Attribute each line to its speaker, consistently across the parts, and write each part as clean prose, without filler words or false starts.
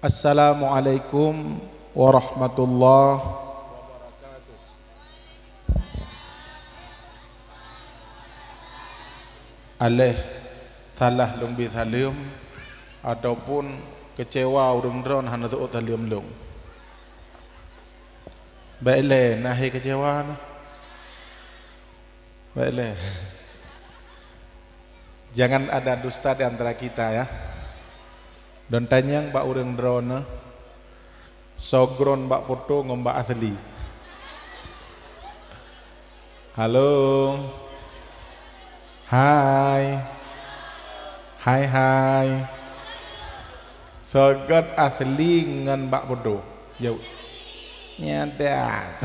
Speaker 1: Assalamualaikum warahmatullahi wabarakatuh. Aleh talah lung bi thalium ataupun kecewa urang dron hana tu thalium lung. Baiklah nahi kecewa nah. Baiklah. Jangan ada dusta di antara kita ya. Dan tanyang bak urang drone sogron bak foto ngombak asli. Halo. Hai. Hai hai. Sogot asli ngan bak foto. Yo. Nyadat.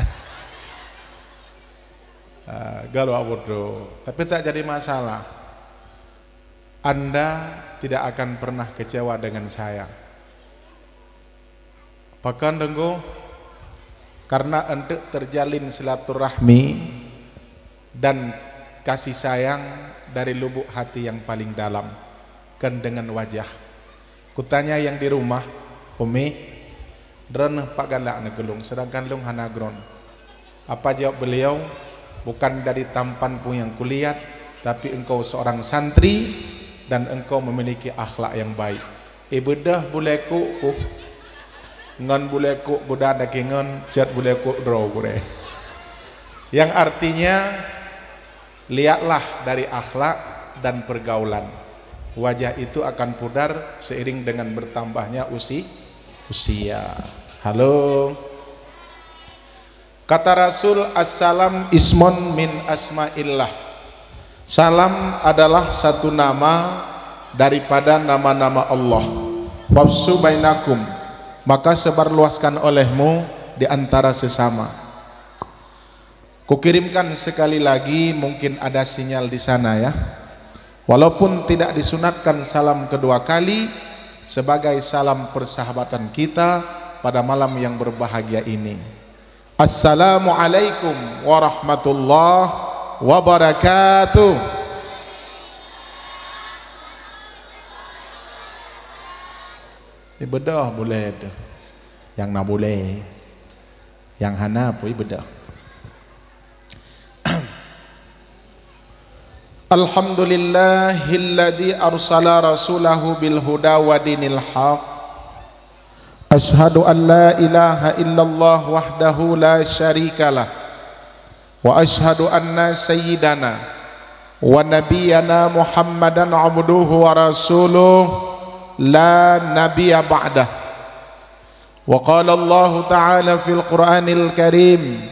Speaker 1: Galau foto. Tapi tak jadi masalah. Anda tidak akan pernah kecewa dengan saya. Bahkan tunggu, karena untuk terjalin silaturahmi dan kasih sayang dari lubuk hati yang paling dalam, kan dengan wajah. Kutanya yang di rumah, Umi, dren pak galak negelung, sedangkan lung hanagron. Apa jawab beliau? Bukan dari tampan pun yang kulihat, tapi engkau seorang santri dan engkau memiliki akhlak yang baik. Ibadah boleh ku ngan boleh ku budak dakingan cat boleh ku draw boleh. Yang artinya lihatlah dari akhlak dan pergaulan. Wajah itu akan pudar seiring dengan bertambahnya usia. Halo. Kata Rasul, assalam ismun min asma'illah. Salam adalah satu nama daripada nama-nama Allah. Wafsu bainakum, maka sebarluaskan olehmu di antara sesama. Kukirimkan sekali lagi, mungkin ada sinyal di sana ya. Walaupun tidak disunatkan salam kedua kali sebagai salam persahabatan kita pada malam yang berbahagia ini. Assalamualaikum warahmatullahi wabarakatuh. Ibadah boleh tu. Yang nak boleh. Yang hana pun ibadah. Alhamdulillahilladzi arsala rasulahu bil huda wa dinil haq. Ashhadu an la ilaha illallah wahdahu la syarikalah. Wa ashhadu anna sayyidana wa nabiyyana Muhammadan abduhu wa rasuluh la nabiyya ba'dah. Wa qala Allah ta'ala fil Qur'anil Karim,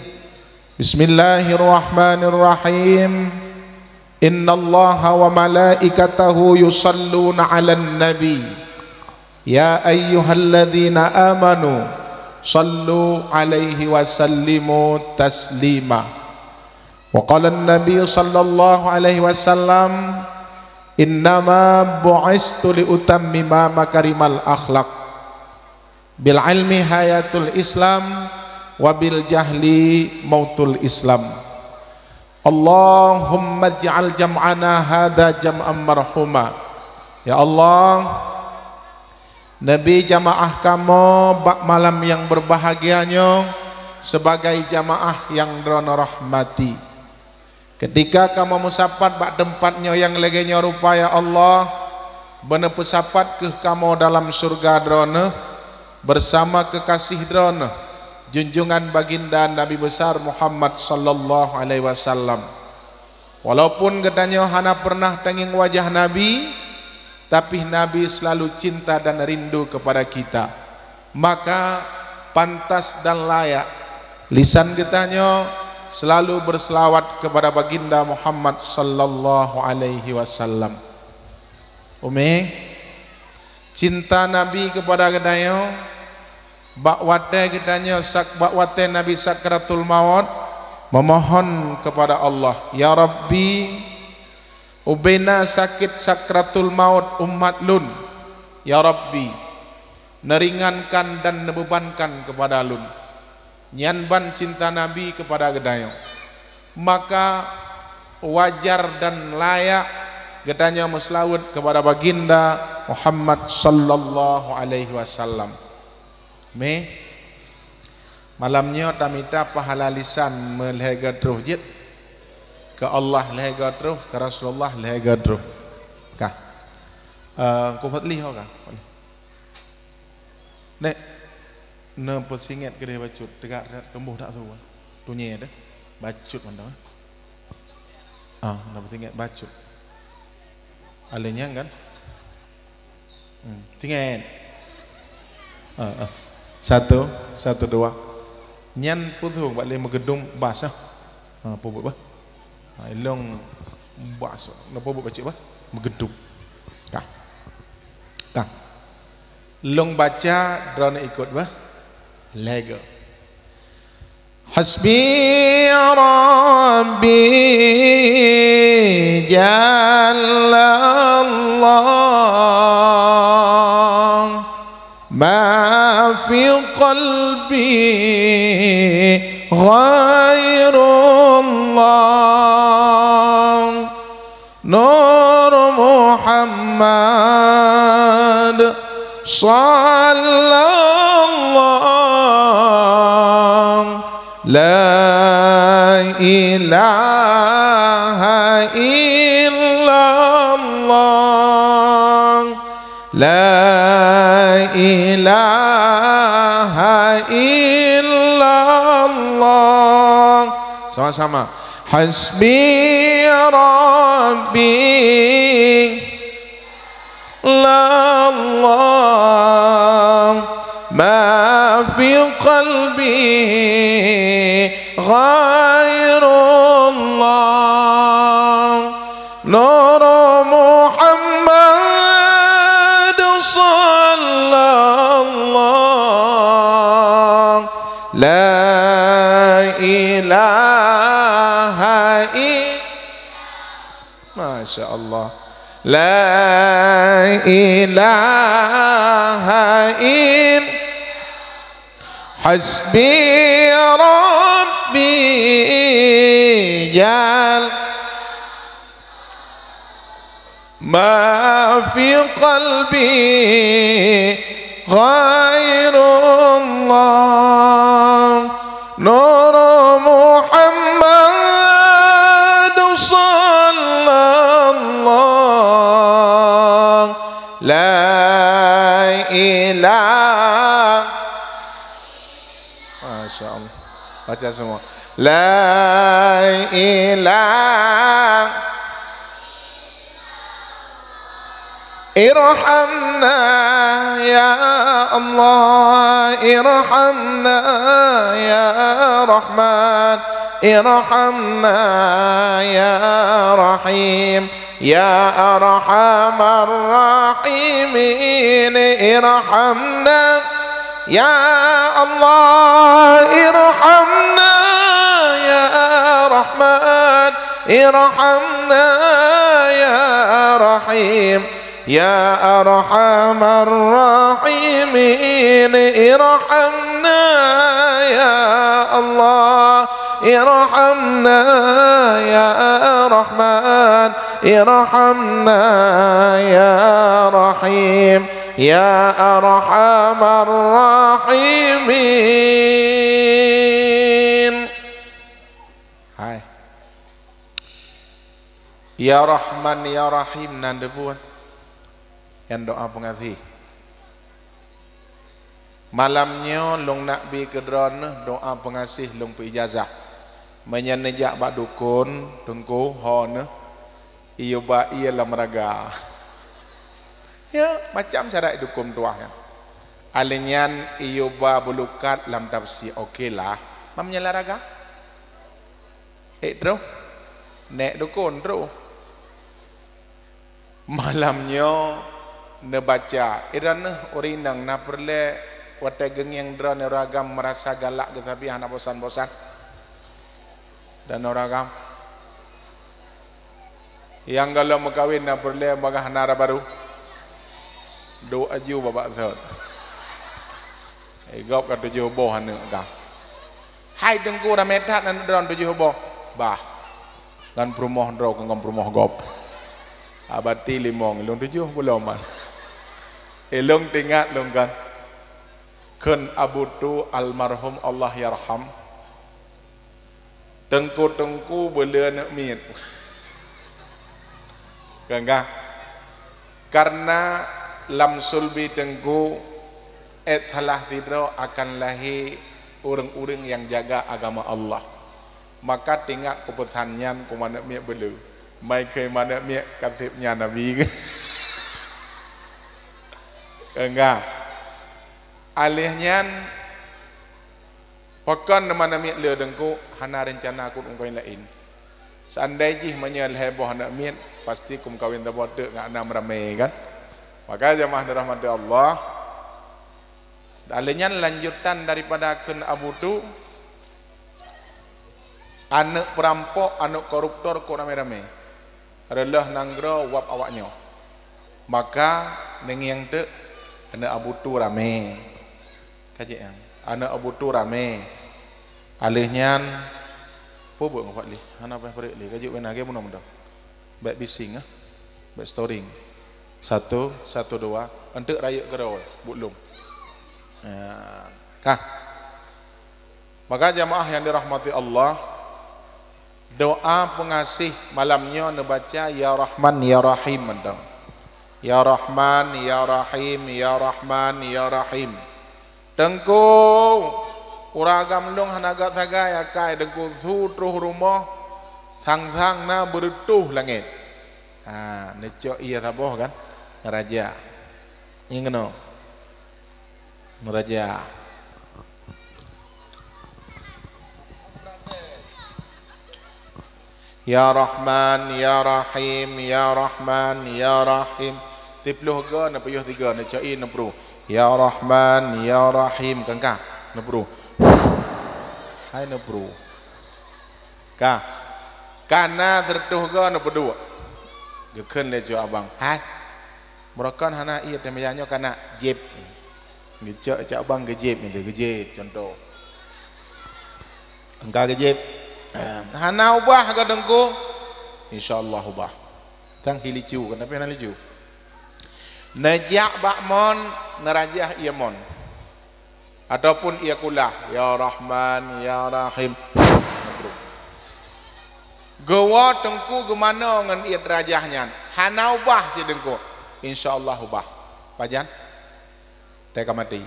Speaker 1: Bismillahirrahmanirrahim, Innallaha wa malaikatahu yusalluna 'alan nabi ya ayyuhalladzina amanu sallu 'alaihi wa sallimu taslima. Wa qala an-nabiy sallallahu alaihi wasallam, innama bu'istu li utammima makarimal akhlaq bil ilmi hayatul islam wa bil jahli mautul islam. Allahumma ij'al jam'ana hadza jam'an marhuma. Ya Allah, Nabi jamaah kamu bak malam yang berbahagianya sebagai jamaah yang drono rahmati. Ketika kamu musapat bak tempatnya yang legenya rupa ya Allah, benar pesapat ke kamu dalam surga drone bersama kekasih drone junjungan baginda Nabi besar Muhammad sallallahu alaihi wasallam. Walaupun katanya hana pernah tenging wajah Nabi, tapi Nabi selalu cinta dan rindu kepada kita. Maka pantas dan layak lisan kitanya selalu berselawat kepada baginda Muhammad sallallahu alaihi wasallam. Umi, cinta Nabi kepada gedanya, bakwate gedanya bakwate Nabi sakratul maut, memohon kepada Allah, ya Rabbi, ubena sakit sakratul maut umat lun, ya Rabbi, neringankan dan nebebankan kepada lun. Nyanban cinta Nabi kepada gedanya, maka wajar dan layak gedanya meselawat kepada baginda Muhammad sallallahu alaihi wasallam. Me malamnya tamita pahala lisan melehega terus jid ke Allah lehega terus ke Rasulullah lehega terus kah ku fadli ho kah nek ne pun singet ke dia bacut tegak tumbuh tak tu tunye dah bacut mana nak singet bacut alenya kan singet satu dua nyan putu balik megedung bas pobot bah ilong bas na pobot baca bah megedung kah long baca drone ikut bah lega hasbi rabbi jallallah ma fi qalbi ghairullah nur Muhammad sallallahu la ilaha illallah la ilaha illallah sama-sama hasbi rabbi la Allah ma fi qalbi ghairullah nur Muhammad sallallahu la ilaha illallah masya Allah la ilaha illallah hasbi rabbi jal ma fi qalbi ghairullah nur Muhammad sallallahu la ilaha masya Allah baca semua la ilaha irhamna ya Allah irhamna ya Rahman irhamna ya Rahim ya arhamar rahimin irhamna ya Allah irhamna ya Rahman irhamna ya Rahim ya arhamar rahimin irhamna ya Allah irhamna ya Rahman irhamna ya Rahim ya arhamar rahimin. Hai ya Rahman ya Rahim nanda puan yang doa pengasih malamnya long nak bi kedron doa pengasih long pi ijazah menyenejak bak dukun tengku hon iyo ba iya lamraga ya macam cara dukun tuah kan alinyan iyo ba bulukat lam tafsir okey lah mamnya laraga bro nek dukun bro malamnya ne baca iran orinang na perle wate geng yang dran ragam merasa galak tetapi anak bosan-bosan dan ragam yang kalau mengkawin na perle bagah nara baru do aju babak zat gop ka tujuh boh anu ka hai dengku ra metat nan dran tujuh boh bah kan perumoh dro kan perumoh gop abati limong long tujuh belum man elong tingat long kan Ken Abu Tu almarhum Allah yarham tengku beula nak miet gangga karena lam sulbi tengku salah tidro akan lahir orang-orang yang jaga agama Allah, maka tinggal kepesannya ku mana miet beula maiเคย mana miet kasibnya Nabi enggak alihnya pakan mana miet le dengku hana rencana aku kawin lain seandainya menyel heboh nak miet pasti kum kawin tabot ngak nam ramai kan. Maka jamaah dirahmati Allah, alihnya lanjutan daripada ken Abu Tu anak perampok anak koruptor ko rame-rame adalah nanggro wap awaknya, maka nengiang te anak Abu Tu rame kaji yang anak Abu Tu rame alihnya po buat ngapa li anak apa beri li kaji wenage mudah-mudah baik bising baik storing 1 1 2 untuk raya kerau belum kah. Maka jamaah yang dirahmati Allah, doa pengasih malamnya nebaca ya Rahman ya Rahim mendang. Ya Rahman ya Rahim ya Rahman ya Rahim. Tengku uragam long hanaga taga ya kai dengku su truh rumah sang-sang na berutuh langit. Necok iya saboh kan raja. Ingeno. Raja. Ya Rahman ya Rahim ya Rahman ya Rahim. Tipluh ga na payuh 3 na cai na pro. Ya Rahman ya Rahim kangka na pro. Hai na pro. Ka. Kana tertuh ga na pedua. Gekeun le jo abang. Hai. Merakan hana iya temayanya kana jeb. Ngecak cak abang gejeb ni gejeb contoh. Engka gejeb. Hana ubah ke dengku insyaallah ubah tang hilicu kenapa hana licu najak bakmon nerajah ia mon ataupun ia kulah ya Rahman ya Rahim gawa dengku gemana ngan ia derajahnya hana ubah si dengku insyaallah ubah pajan teh kamati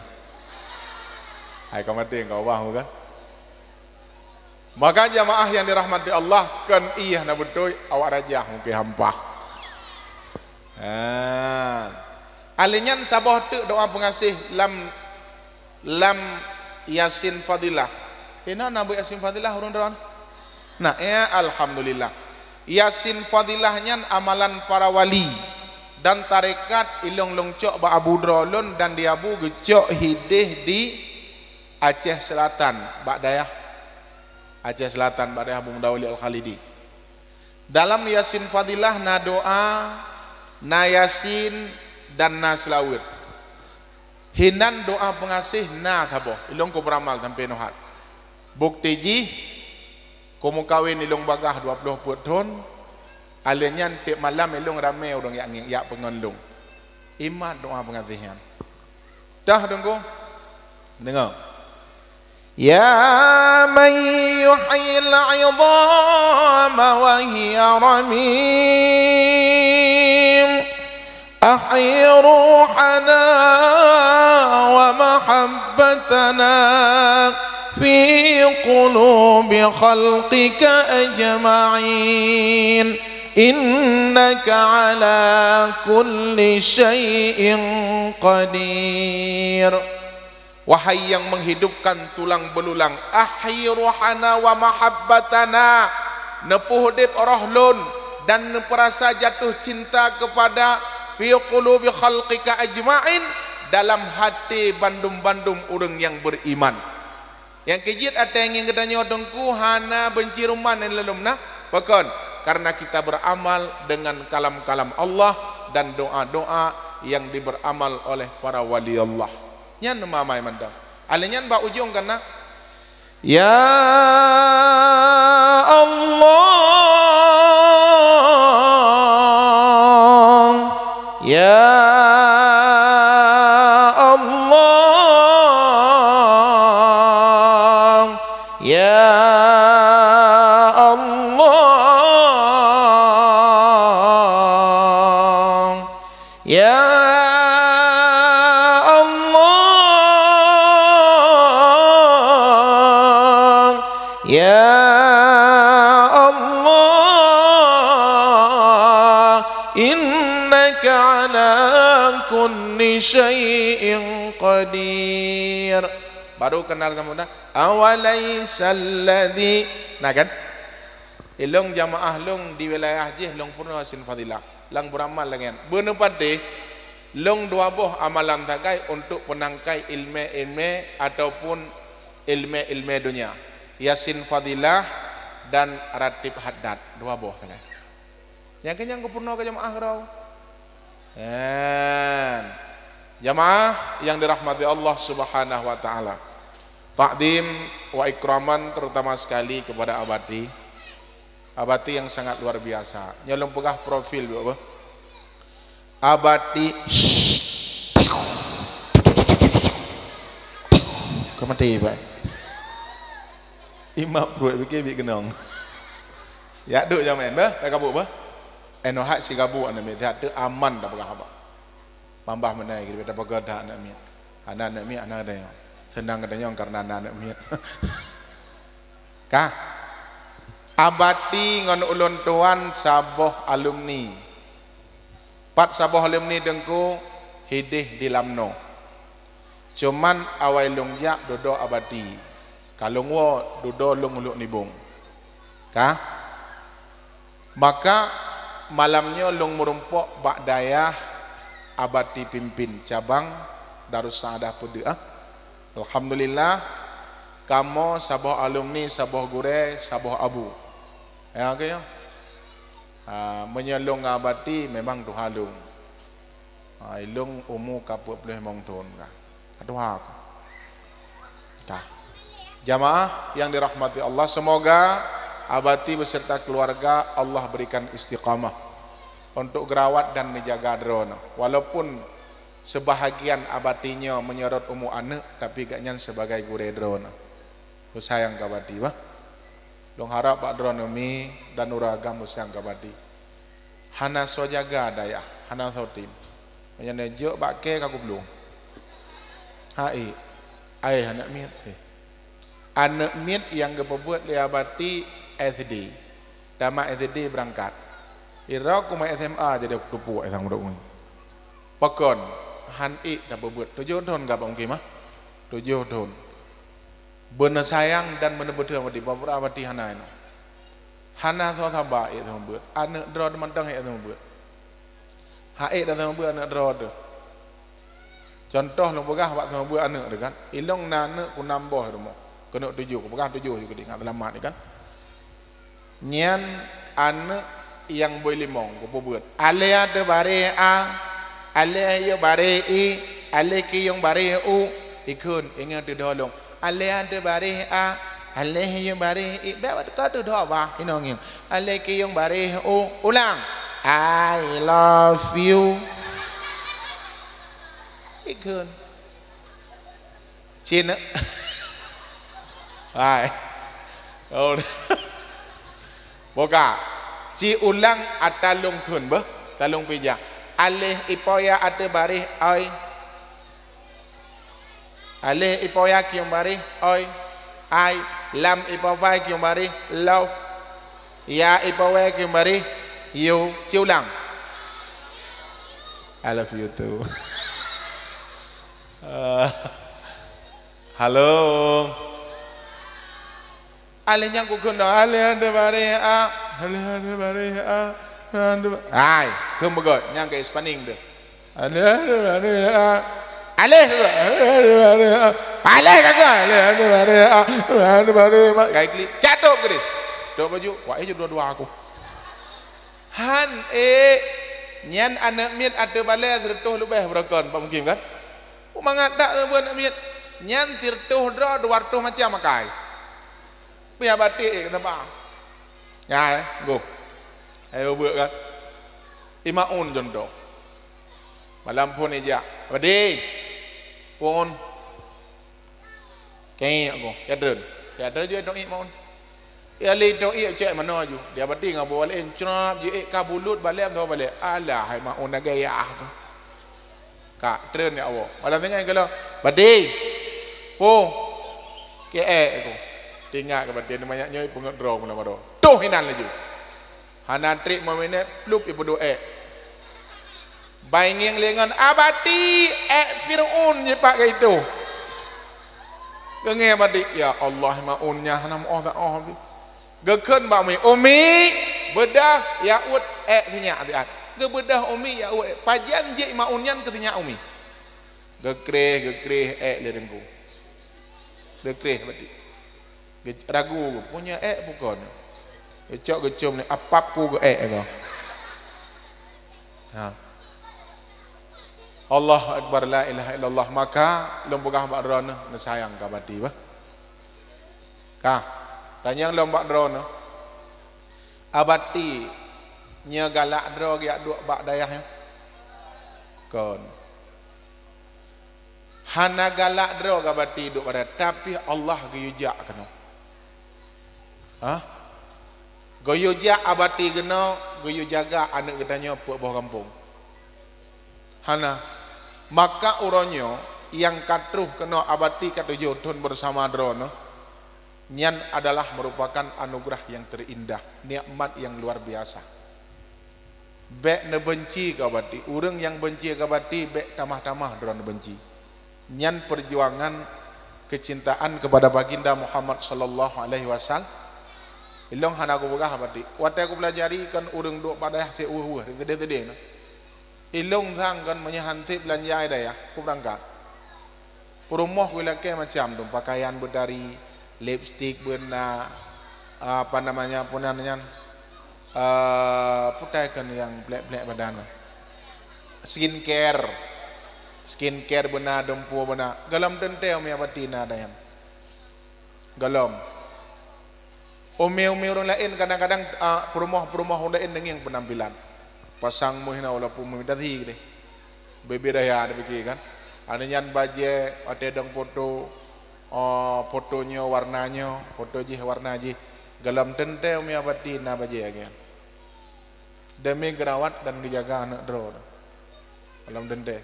Speaker 1: ai kamati engkau ubah kan. Maka jamaah yang dirahmati Allah kan iya na betul awak rajah mungkin hampah. Alinyan sabah tu doa pengasih lam Yasin Fadilah. Ina nabu Yasin Fadilah urang-urang. Nah, ya alhamdulillah. Yasin Fadilahnya amalan para wali dan tarekat ilong longcok ba Abu Drolun dan di Abu gecok hidih di Aceh Selatan, bak dayah Aceh Selatan pada Abu Mudawali Al-Khalidi. Dalam Yasin Fadilah na doa, na Yasin dan na selawir. Hinan doa pengasih na sabo. Ilong ko beramal sampai nohat. Bukti ji, komu kawin ilong bagah 20 tahun. Alenyan tiap malam ilong ramai orang yang yak pengendung. Iman doa pengasihnya. Dah dengko. Dengar. يا من يحيي العظام وهي رميم أحي روحنا ومحبتنا في قلوب خلقك أجمعين إنك على كل شيء قدير. Wahai yang menghidupkan tulang belulang, ahyi ruhana wa mahabbatana, nepuh dip rohlun dan neperasa jatuh cinta kepada fi qulubi khalqika ajma'in, dalam hati bandum-bandum orang yang beriman. Yang kejit ada yang katanya dengku hana benci ruman yang lelumna pakon karena kita beramal dengan kalam-kalam Allah dan doa-doa yang diberamal oleh para wali Allah. Nyan mamai mandang alenyan ba ujung kana ya Allah ya Allah Ya Allah, innaka ala kulli syai'in qadir. Baru kenal kamu dah. Awalaisal ladzi. Nah kan? Ilong jamaah long di wilayah jih long purna sin fadilah. Lang beramal lengan. Bener pati long dua boh amalan takai untuk penangkai ilmu-ilmu ataupun ilmu-ilmu dunia. Yasin fadilah dan ratib haddad. Dua boh takai. Yang kenyang ke purna ke jamaah rau. Jamaah yang dirahmati Allah Subhanahu wa taala. Takdim wa ikraman terutama sekali kepada abati. Abati yang sangat luar biasa. Nyelum pegah profil apa? Abati kemati Pak. Imam pruit biki bik kenong. Ya duk jaman bah, tak kabut bah. Eno hak si kabut anda mi tu aman dah pegah apa. Mambah menai gitu, dapat gadah anak mi. Anak mi anak ada yang senang katanya karena anak mi. Kah? Abati ngon ulun tuan saboh alumni. Pat saboh alumni dengku hidih di lamno. Cuman awai lung jak dodo abati. Kalung wo dodo lung uluk nibung. Kah? Maka malamnya lung merumpok bak dayah abati pimpin cabang Darussaadah Pudi. Alhamdulillah kamu saboh alumni, saboh gure, saboh abu. Ya okay, ya. Menyelung abati memang tu halung. Ilung umu kapuk boleh mongton kah. Aduh aku. Kah. Jamaah yang dirahmati Allah, semoga abati beserta keluarga Allah berikan istiqamah untuk gerawat dan menjaga drone. Walaupun sebahagian abatinya menyorot umu anak, tapi gaknya sebagai gure drone. Sayang kabati bah. Long harap Pak Dronomi dan uragam sayang kabati. Hana so jaga daya, hana so tim. Menyana jok bakke kaku belum. Hai, anak miet. Anak miet yang kepebuat liabati SD. Dama SD berangkat. Ira aku mai SMA jadi aku tupu sang budak ni. Pakon han ik dah berbuat 7 tahun gak bang mah? 7 tahun. Benar sayang dan benar betul mati beberapa mati hana itu. Hana so thaba itu membuat. Anak drod mantang itu membuat. Haik dah membuat anak drod. Contoh lu pegah waktu membuat anak tu kan. Ilong anak ku nambah tu mo. Kena 7, ku pegah 7 juga di ngat lama ni kan. Nyan anak yang boleh limong ku buat. Ale ada bare a, ale yo bare i, ale ki yang bare u, ikun ingat tu dolong. Ale ada bare a, ale yo bare i, bawa kau tu doa bah, inong yang. Ale ki yang bare u, ulang. I love you. Ikun. Cina. Hai. Oh. Boka. Ci ulang atalung kun bah, talung pijak. Alih ipoya ada barih oi. Alih ipoya kiung barih oi. Ai lam ipoya kiung barih love. Ya ipoya kiung barih you. Ci ulang. I love you too. Halo. Alih yang kukun dah. Alih ada barih a. Alih ada barih a. Hai, kemudian yang ke Spaning tu. Alih ada barih a. Alih juga. Alih kagak. Alih ada barih a. Ada barih a. Gaya klik. Jatuh ke dia. Dua baju. Wah, ini dua-dua aku. Han nyan anak miet ada balai tertuh lebih berakon. Pak mungkin kan? Mangat tak buat anak miet. Nyan tertuh dua wartuh macam makai. Biar batik kata apa? Ya, go. Ayo buat kan. Imaun contoh. Malam pun aja. Badi. Pun. Kayak aku. Ya drone. Ya drone juga dong imaun. Ya le dong cek mana ju. Dia bati ngau balik encrap je kabulut balik tu balik. Alah hai maun nak gaya tu. Kak drone ya awak. Malam tengah kalau badi. Po. Ke aku. tinggal kebatin banyak nyoi pungut draw mula mado tuh hinan laju hanan trik memene plup ibu doa baingeng lengan abati Fir'aun je pak itu genge abati ya Allah maunnya hanam oh tak oh geken ba umi bedah ya ut tinya atiat ge bedah umi ya ut pajan je maunyan ketinya umi gekreh le dengku gekreh abati ragu punya bukan gecok gecom ni apapku ge kau ha Allah akbar la ilaha illallah maka lombogah bak drone ne sayang ka bati bah ka tanyang lombak drone abati nya galak dro ya duk bak dayah kon hana galak dro ka bati duk pada tapi Allah geyujak kena ha goyujak abati kena goyu jaga anak gedanya puak bawah kampung hana maka uronyo yang katruh kena abati katujuh tun bersama drone nyan adalah merupakan anugerah yang terindah nikmat yang luar biasa bek ne benci kabati urang yang benci kabati bek tamah-tamah drone benci nyan perjuangan kecintaan kepada baginda Muhammad sallallahu alaihi wasallam ilong hana aku begah abati wate aku pelajari kan urang duk pada se gede-gede no ilong thang kan menyahanti belanja daya aku berangkat perumoh gula ke macam dong pakaian berdari lipstick benar apa namanya punannya putai kan yang black badan skincare benar dempu benar galam tenteu mi abati na dayan galam ome orang lain kadang-kadang perumoh lain dengan penampilan pasang muhina walaupun memidati deh berbeda ya ada begini kan ada nyan baje ada dong foto fotonya warnanya foto je warna je galam tenteu mi abati na baje agen demi gerawat dan kejaga anak dro galam tente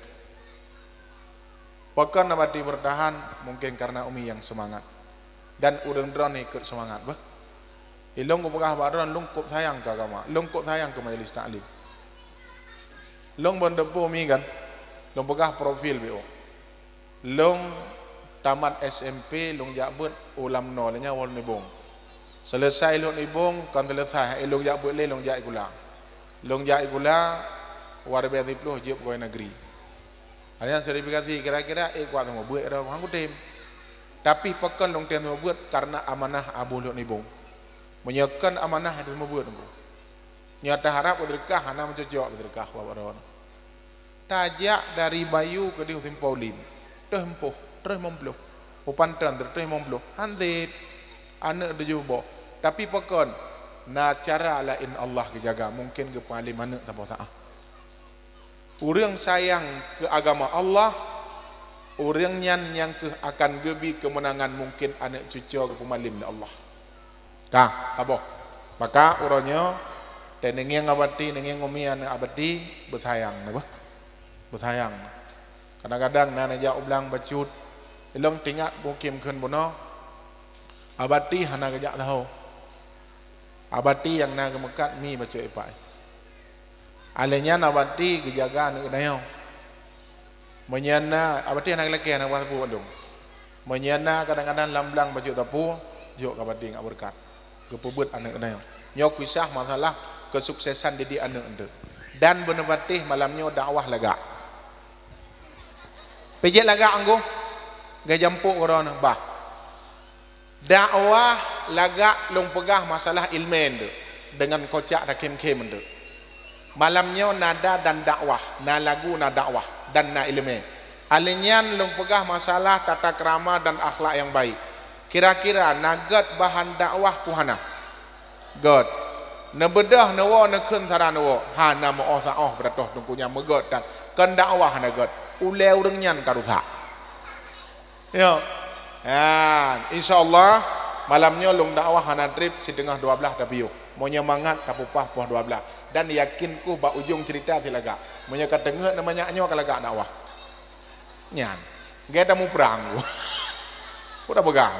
Speaker 1: pakan abati bertahan mungkin karena umi yang semangat dan udang drone ikut semangat bah ilong ko pagah baron lungkop sayang ke agama lungkop sayang ke majelis taklim long bondepo mi kan long pagah profil bo long tamat SMP long jabut ulam no nya wal nibong selesai long nibong kan selesai long jabut le long jai gula war be 10 jeb go negeri hanya sertifikasi kira-kira kuat mau buat dah hang kutem tapi pekan long tem mau buat karena amanah abu long nibong menyekan amanah itu semua buat nunggu nyata harap berderkah hana mencocok berderkah bapak tajak dari Bayu ke di Hutim Paulim terus mempluh upantan terus mempluh hantit anak dijubo tapi pekon na cara lain Allah kejaga mungkin ke paling mana tak tahu orang sayang ke agama Allah orang yang ke akan gebi kemenangan mungkin anak cucu ke pemalim Allah kah apa maka orangnya dan nengen abadi nengen ngomian abadi bersayang apa bersayang kadang-kadang nana jauh belang bacut ilong tingkat mukim kun bono abadi hana kejak tahu abadi yang naga mekat mi bacu ipai alenya abadi kejaga nak dayo menyana abadi anak lelaki anak wabu adung menyana kadang-kadang lamblang bacu tapu jok abadi ngak berkat kepebut anak dayo nyok kisah masalah kesuksesan didik anak ende dan benebatih malamnya dakwah lega pejek lega anggo gajampuk orang bah dakwah lega long pegah masalah ilmu ende dengan kocak dah kem-kem ende malamnya nada dan dakwah na lagu na dakwah dan na ilmu alinyan long pegah masalah tata krama dan akhlak yang baik kira-kira nagat bahan dakwah puhana God na bedah na wa na keun tharan wa ha na mo sa beratoh tungkunya megot dan kan dakwah na God uleu reunyan karusa ya insyaallah malamnya long dakwah hana trip setengah 12 tapi yo mau nyemangat kapupah poh 12 dan yakinku ba ujung cerita silaga monya katengeu namanya nyo kalaga dakwah nyan geda mu perang udah begah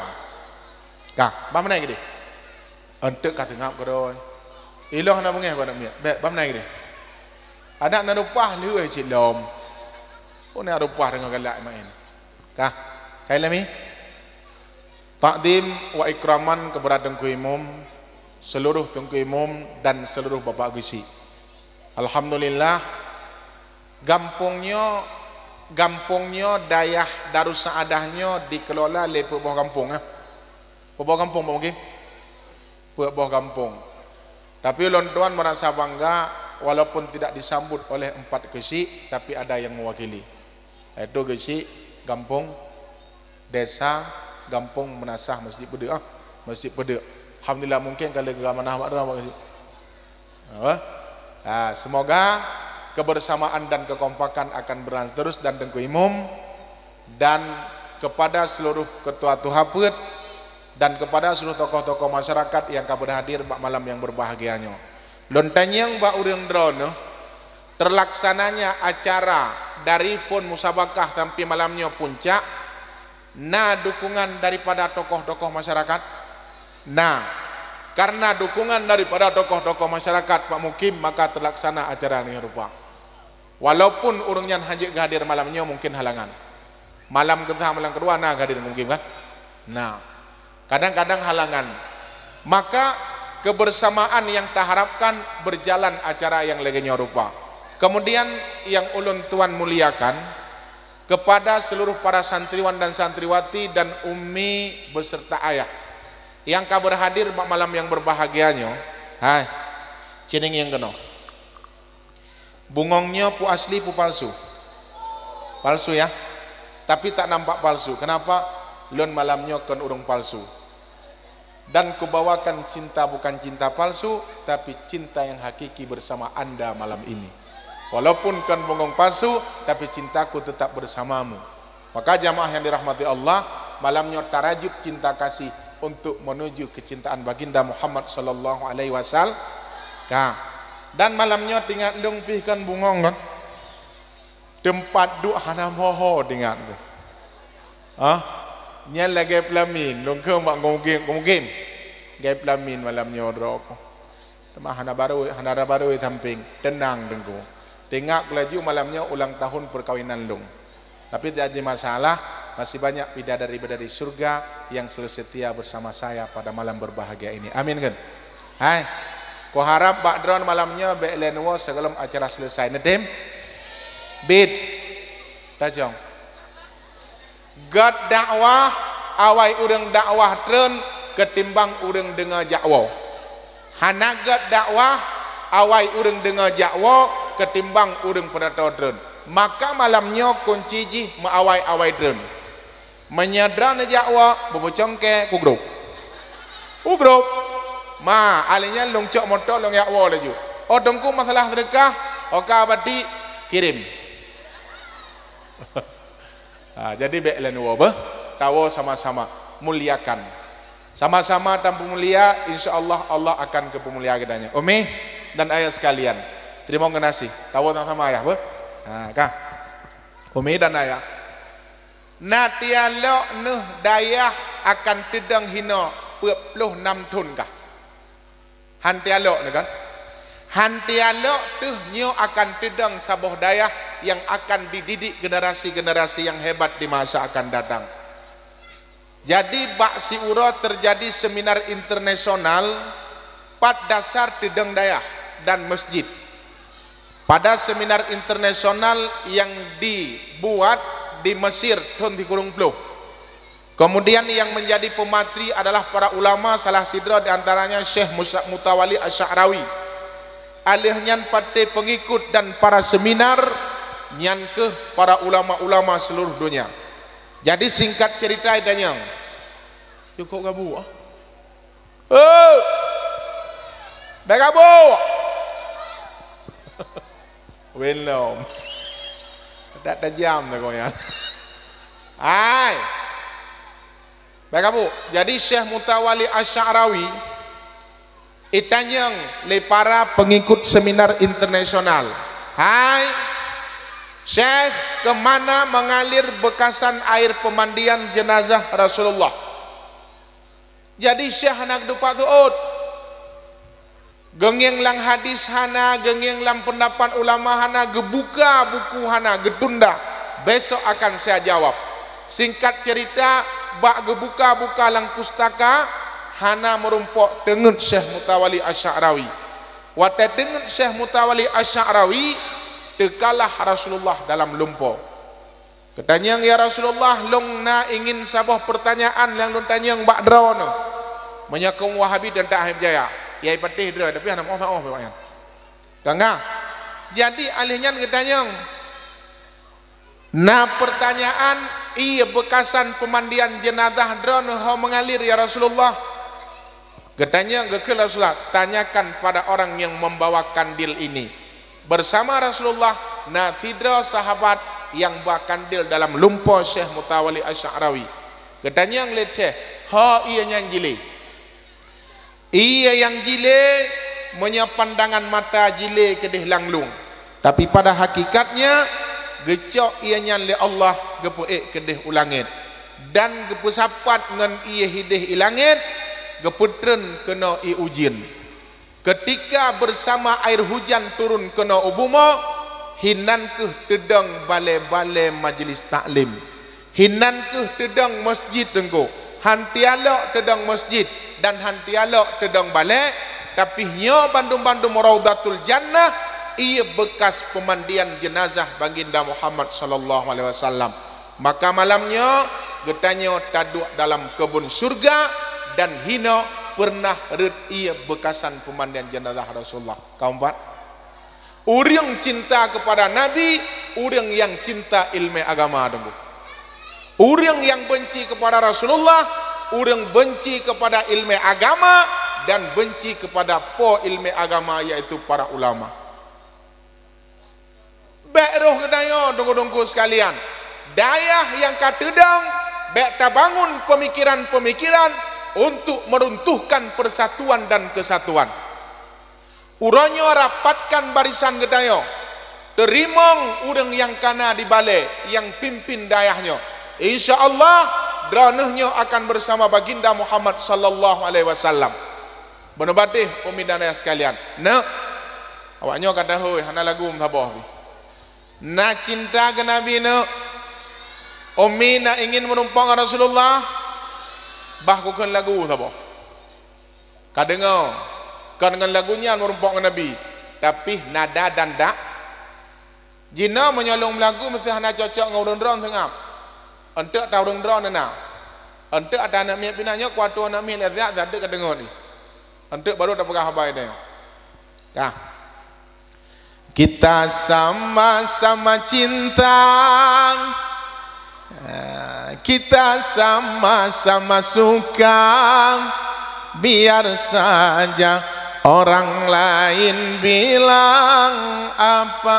Speaker 1: Kah, bam naik gede. Untuk kata ngap kedoi. Iloh nak mengai kau nak miak. Baik, bam naik gede. Anak nak rupah lu cik lom. Oh nak rupah dengan galak main. Kah, kai lami. Takdim wa ikraman kepada Tengku Imam, seluruh Tengku Imam dan seluruh Bapak Gusi. Alhamdulillah, gampungnya dayah Darus Saadahnya dikelola oleh Pebawah Kampung. Pebawah Kampung mungkin? Pebawah Kampung. Tapi ulun tuan merasa bangga walaupun tidak disambut oleh 4 Gesi, tapi ada yang mewakili. Itu Gesi, Gampung, Desa, Gampung Menasah Masjid Peda. Masjid Peda. Alhamdulillah mungkin kalau ke mana mak dah Gesi. Semoga kebersamaan dan kekompakan akan berlanjut terus dan Tengku Imam dan kepada seluruh ketua Tuhaput dan kepada seluruh tokoh-tokoh masyarakat yang hadir malam yang berbahagianya. Lontanyang ba urang drone terlaksananya acara dari fon musabakah sampai malamnya puncak. Nah, dukungan daripada tokoh-tokoh masyarakat. Nah, karena dukungan daripada tokoh-tokoh masyarakat Pak Mukim, maka terlaksana acara ini rupa. Walaupun urungnya hanya hadir malamnya mungkin halangan. Malam kedua nah hadir mungkin kan. Nah, kadang-kadang halangan. Maka kebersamaan yang kita harapkan berjalan acara yang legenya rupa. Kemudian yang ulun tuan muliakan kepada seluruh para santriwan dan santriwati dan umi beserta ayah yang kabar hadir malam yang berbahagianya. Hai, cining yang kena. Bungongnya pu asli pu palsu. Palsu ya. Tapi tak nampak palsu. Kenapa? Lon malamnya kan urung palsu. Dan kubawakan cinta bukan cinta palsu, tapi cinta yang hakiki bersama Anda malam ini. Walaupun kan bungong palsu, tapi cintaku tetap bersamamu. Maka jamaah yang dirahmati Allah, malamnya tarajub cinta kasih untuk menuju kecintaan baginda Muhammad sallallahu alaihi wasallam. Dan malamnya tinggal lungpihkan bungong kan. Tempat duk hana moho dengar tu. Nya lagi pelamin, lungke mak ngomong-ngomong. Gay pelamin malamnya roko. Temah hana baru samping tenang dengku. Tengok laju malamnya ulang tahun perkawinan lung. Tapi tidak ada masalah, masih banyak bidadari-bidadari surga yang selalu setia bersama saya pada malam berbahagia ini. Amin kan? Hai. Ku harap Pak Dron malamnya be'lenwo sebelum acara selesai. Netim? Bid. Tajong. God dakwah awai urang dakwah tren ketimbang urang dengar jakwa. Hana God dakwah awai urang dengar jakwa ketimbang urang penata tren. Maka malamnya kunci ji maawai-awai tren. Menyadran jakwa bebocongke ku grup. Grup. Ma alinya longcok motor long yakwa laju. Oh dongku masalah sedekah, oka abadi kirim. Jadi be'len wabah tahu sama-sama muliakan. Sama-sama tanpa mulia, insyaallah Allah akan kepemuliaan kedanya. Umi dan ayah sekalian, terima kasih. Tahu sama ayah, bah? Kah? Umi dan ayah. Natialo nuh dayah akan tidang hina 26 tun kah? Hantialo ni kan? Hantialo tuh nyo akan tidang sabuh dayah yang akan dididik generasi-generasi yang hebat di masa akan datang. Jadi bak si uro terjadi seminar internasional pada dasar tidang dayah dan masjid. Pada seminar internasional yang dibuat di Mesir tahun 30. Kemudian yang menjadi pematri adalah para ulama, salah sidra di antaranya Syekh Mutawali Asy'arawi. Alihnya partai pengikut dan para seminar nyan ke para ulama-ulama seluruh dunia. Jadi singkat cerita idanya. Cukup gabu ah. Bagabu. Welcome. Tak tajam dah kau ya. Hai. Bagabu. Jadi Syekh Mutawali Asy'arawi itanyang le para pengikut seminar internasional. Hai. Syekh, kemana mengalir bekasan air pemandian jenazah Rasulullah? Jadi syekh nak dupat tuut gengeng lang hadis hana, gengeng lang pendapat ulama hana, gebuka buku hana, getunda. Besok akan saya jawab. Singkat cerita, bak gebuka-buka lang pustaka hana merumpok dengan Syekh Mutawali Asy'arawi. Wate dengan Syekh Mutawali Asy'arawi tekalah Rasulullah dalam lumpo. Katanya ya Rasulullah, long na ingin sabah pertanyaan yang long tanya bak drone. Menyokong Wahabi dan tak jaya. Ya patih dra tapi ana maaf bayan. Kangga. Jadi alihnya katanya na pertanyaan iya bekasan pemandian jenazah drone ho mengalir ya Rasulullah. Katanya ke Rasulullah, tanyakan pada orang yang membawa kandil ini. Bersama Rasulullah na tidra sahabat yang bawa kandil dalam lumpo Syekh Mutawali Asy'arawi. Katanya ngelihat Syekh, ha iya nyanjili. Ia yang jile punya pandangan mata jile kedih langlung, tapi pada hakikatnya gecok ia nyanli Allah gepuek kedih ulangit dan gepusapat ngan ia hidih ilangit geputren kena i ujin. Ketika bersama air hujan turun kena ubumo, hinan keh tedang balai-balai majlis taklim, hinan keh tedang masjid tengko, hantialok tedang masjid dan hantialok tedang balik, tapi nyo bandung-bandung Raudatul Jannah ia bekas pemandian jenazah baginda Muhammad sallallahu alaihi wasallam. Maka malamnya getanyo taduk dalam kebun surga dan hino pernah red ia bekasan pemandian jenazah Rasulullah. Keempat, urang cinta kepada Nabi, urang yang cinta ilmu agama dengku. Urang yang benci kepada Rasulullah, orang benci kepada ilmu agama dan benci kepada po ilmu agama yaitu para ulama. Bek roh kedayo dongko-dongko sekalian. Dayah yang katedang bek tabangun pemikiran-pemikiran untuk meruntuhkan persatuan dan kesatuan. Uranyo rapatkan barisan kedayo. Terimong orang yang kana di balik yang pimpin dayahnya. Insyaallah dranehnya akan bersama baginda Muhammad sallallahu alaihi wasallam. Benar batih umi dan ayah sekalian. Nak awaknya kata hoi hana lagu mthaboh. Na cinta ke Nabi nak. Umi nak ingin menumpang Rasulullah. Bah kukan lagu thaboh. Kadengo kan dengan lagunya menumpang Nabi. Tapi nada dan dak jina menyolong lagu mesti hana cocok ngau dron tengah. Untuk tahu dron na. Untuk ada anak miak pinanya kuatu anak miak lihat zat ke dengar ni. Untuk baru dapat khabar dia. Kah. Kita sama-sama cinta. Kita sama-sama suka. Biar saja orang lain bilang apa.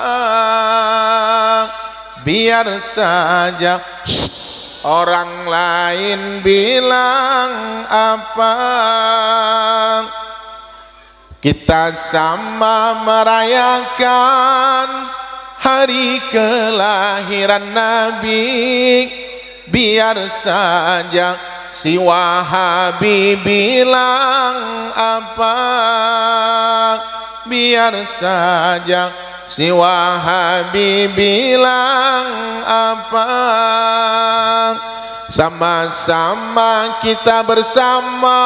Speaker 1: Biar saja orang lain bilang apa. Kita sama merayakan hari kelahiran Nabi. Biar saja si Wahabi bilang apa. Biar saja si Wahabi bilang apa. Sama-sama kita bersama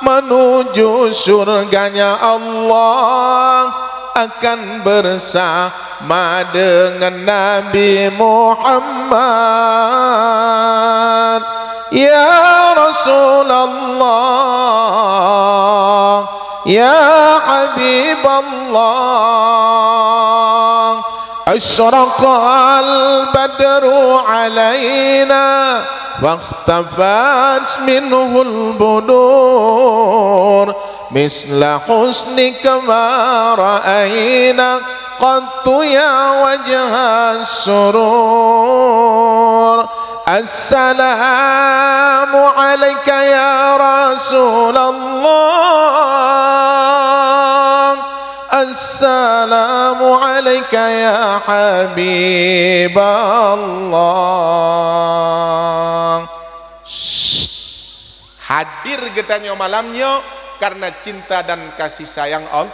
Speaker 1: menuju surganya Allah, akan bersama dengan Nabi Muhammad. Ya Rasulullah, ya Habiballah, asyraqal badru alaina واختفت منه البدور مثل حسنك ما رأينا قط يا وجه السرور السلام عليك يا رسول الله السلام عليك يا حبيب الله. hadir getanya malamnya karena cinta dan kasih sayang Allah.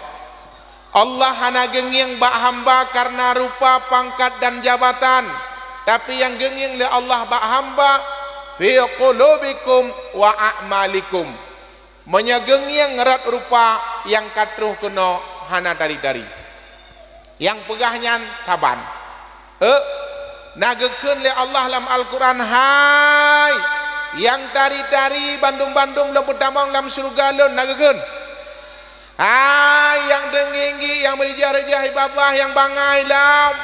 Speaker 1: Allah hana genging bak hamba karena rupa, pangkat dan jabatan, tapi yang genging le Allah bak hamba fi qulubikum wa a'malikum. Menyagenging ngerat rupa yang katruh kena hana dari yang pegahnya taban nagekeun le Allah dalam Al-Quran, hai yang dari bandung-bandung lembut damang dalam surga leun nagekeun, hai yang denginggi yang merijah-rijah ibabah yang bangai lam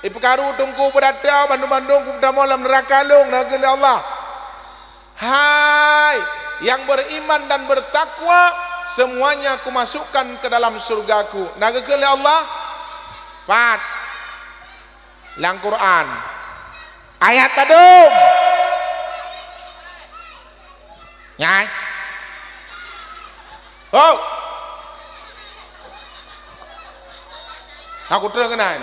Speaker 1: ipekaru tungku berada bandung-bandung damang dalam neraka leun nagekeun le Allah, hai yang beriman dan bertakwa semuanya aku masukkan ke dalam surgaku nagekeun le Allah. Pat lang Quran ayat badung nyai oh aku terang kenaan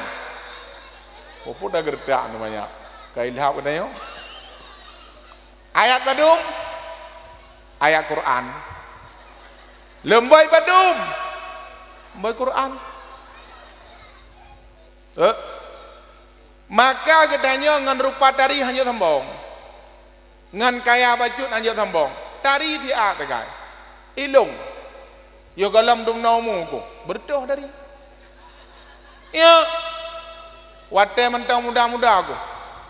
Speaker 1: poput dah gerdak namanya kailhab katanya ayat badung ayat Quran lembai badung lembai Quran maka gedanya ngan rupa tari hanya thambong ngan kaya bacut hanya thambong tari dia tegai ilung yo galam dum naumu ko berdoh dari ya wate mentang muda-muda aku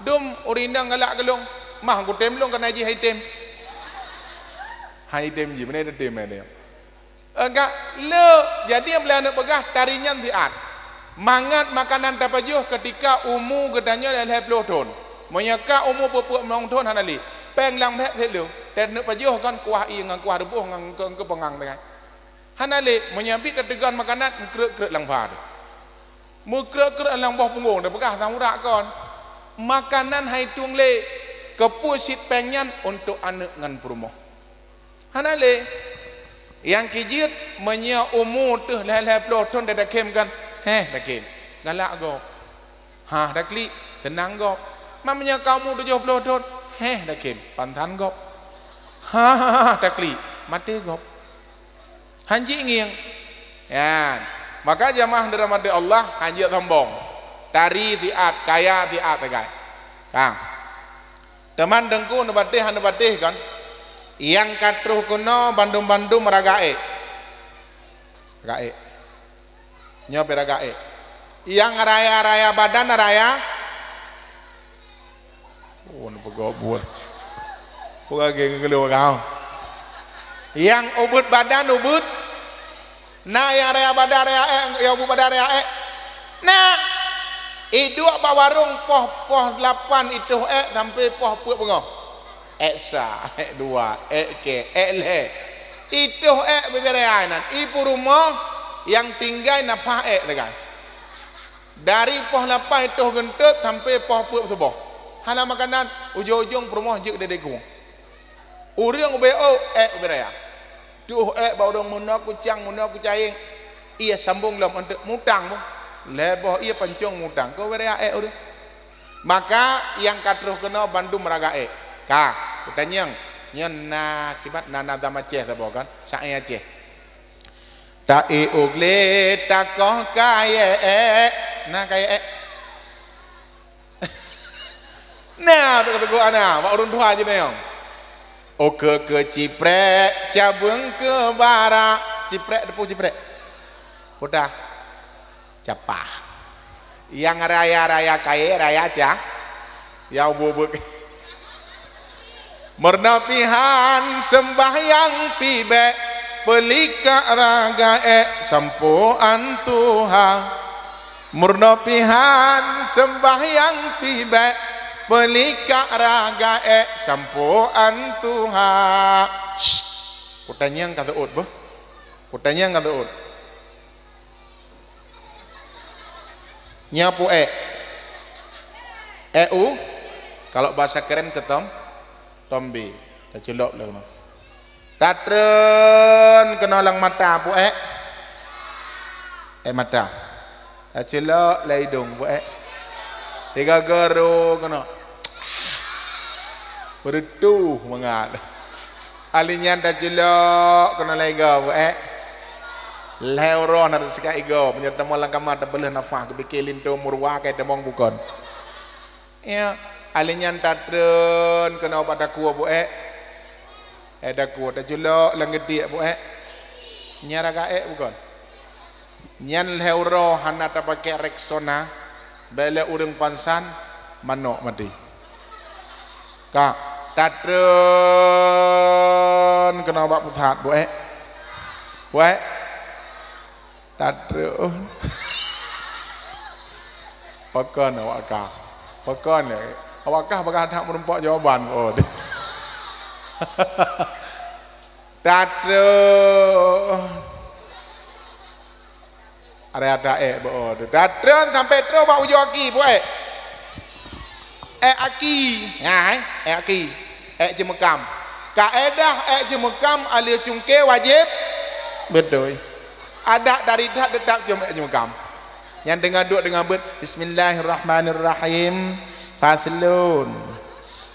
Speaker 1: dum urindang galak gelung mah aku temlong kan haji haitem ji mana ada tem ada enggak le jadi yang belanda begah tarinya tiat mangat makanan tapajuh ketika umu gedanya dah 20 tahun menyeka umu pupuk menong tahun hanali peng lang pek selu dan nak pajuh kan kuah i ngang kuah rebuh ngang ke pengang dengan hanali menyambit tegan makanan krek lang phad mu krek lang boh punggung dah begah samurak kon makanan hai tung le kepusit pengen untuk anak ngan perumoh hanali yang kijit menya umu tuh 20 tahun dah kem kan dah kem galak go dah klik senang go mamanya kamu 70 tahun dah kem pantan go dah klik mati go hanji ngiang ya maka jamaah dirahmati Allah hanji sombong dari tiat kaya tiat tegai kang teman dengku nebatih kan yang katruh kuno bandung-bandung meragae gae nyope ragae yang raya badan raya pegobur pegage ngelu kau yang ubud badan ubud nah yang raya badan raya yang ubud badan raya nah idua bawarung poh 8 itu sampai poh pengoh sa 2 ke le itu bebereanan ibu rumah yang tinggal napah tekan dari poh 8 itu gentut sampai poh puak seboh hana makanan ujung-ujung perumoh jik dedeku uriang beo beraya tuh bau dong muna kucang muna kucing ia sambung lam untuk mutang leboh ia pancung mutang kau beraya udah maka yang katruh kena Bandung meraga ka kutanyang nyana kibat nana dama ceh sabo kan saya ceh ta ugle takoh kaya nah kaya nah begitu ana mak urun dua aja nih oke ke ciprek cabung ke bara ciprek depu ciprek udah capah yang raya kaya raya cah ya bubuk mernapihan sembahyang tibe pelika raga sampuan Tuhan murnopihan sembahyang tibe pelika raga sampuan Tuhan kutanya kata ut boh kutanya kata ut nyapu kalau bahasa keren ketom tombi taculok lah tatren kena lang mata pu mata taculok lah hidung pu tiga garu kena bertuh mengat alinya dah jelok kena lega lewro nak sekai ego menyerta malang kamar tebelah nafah kebikir lintu murwa kai demong bukan ya alinya tatren kena obat dakua bu dakua dah jelok lengedik bu nyara ka bukan nyan lewro hana ta pakai Rexona bela urang pansan manok mati ka tatren kena obat putat bu tatro pakon awakah pakon awakah bakal tak merempak jawaban tatro ada tatro sampai tro bak ujo aki aki ngai aki jemekam kaedah jemekam alih cungke wajib betul ada dari dah tetap jumkam yang dengar duk dengan Bismillahirrahmanirrahim faslun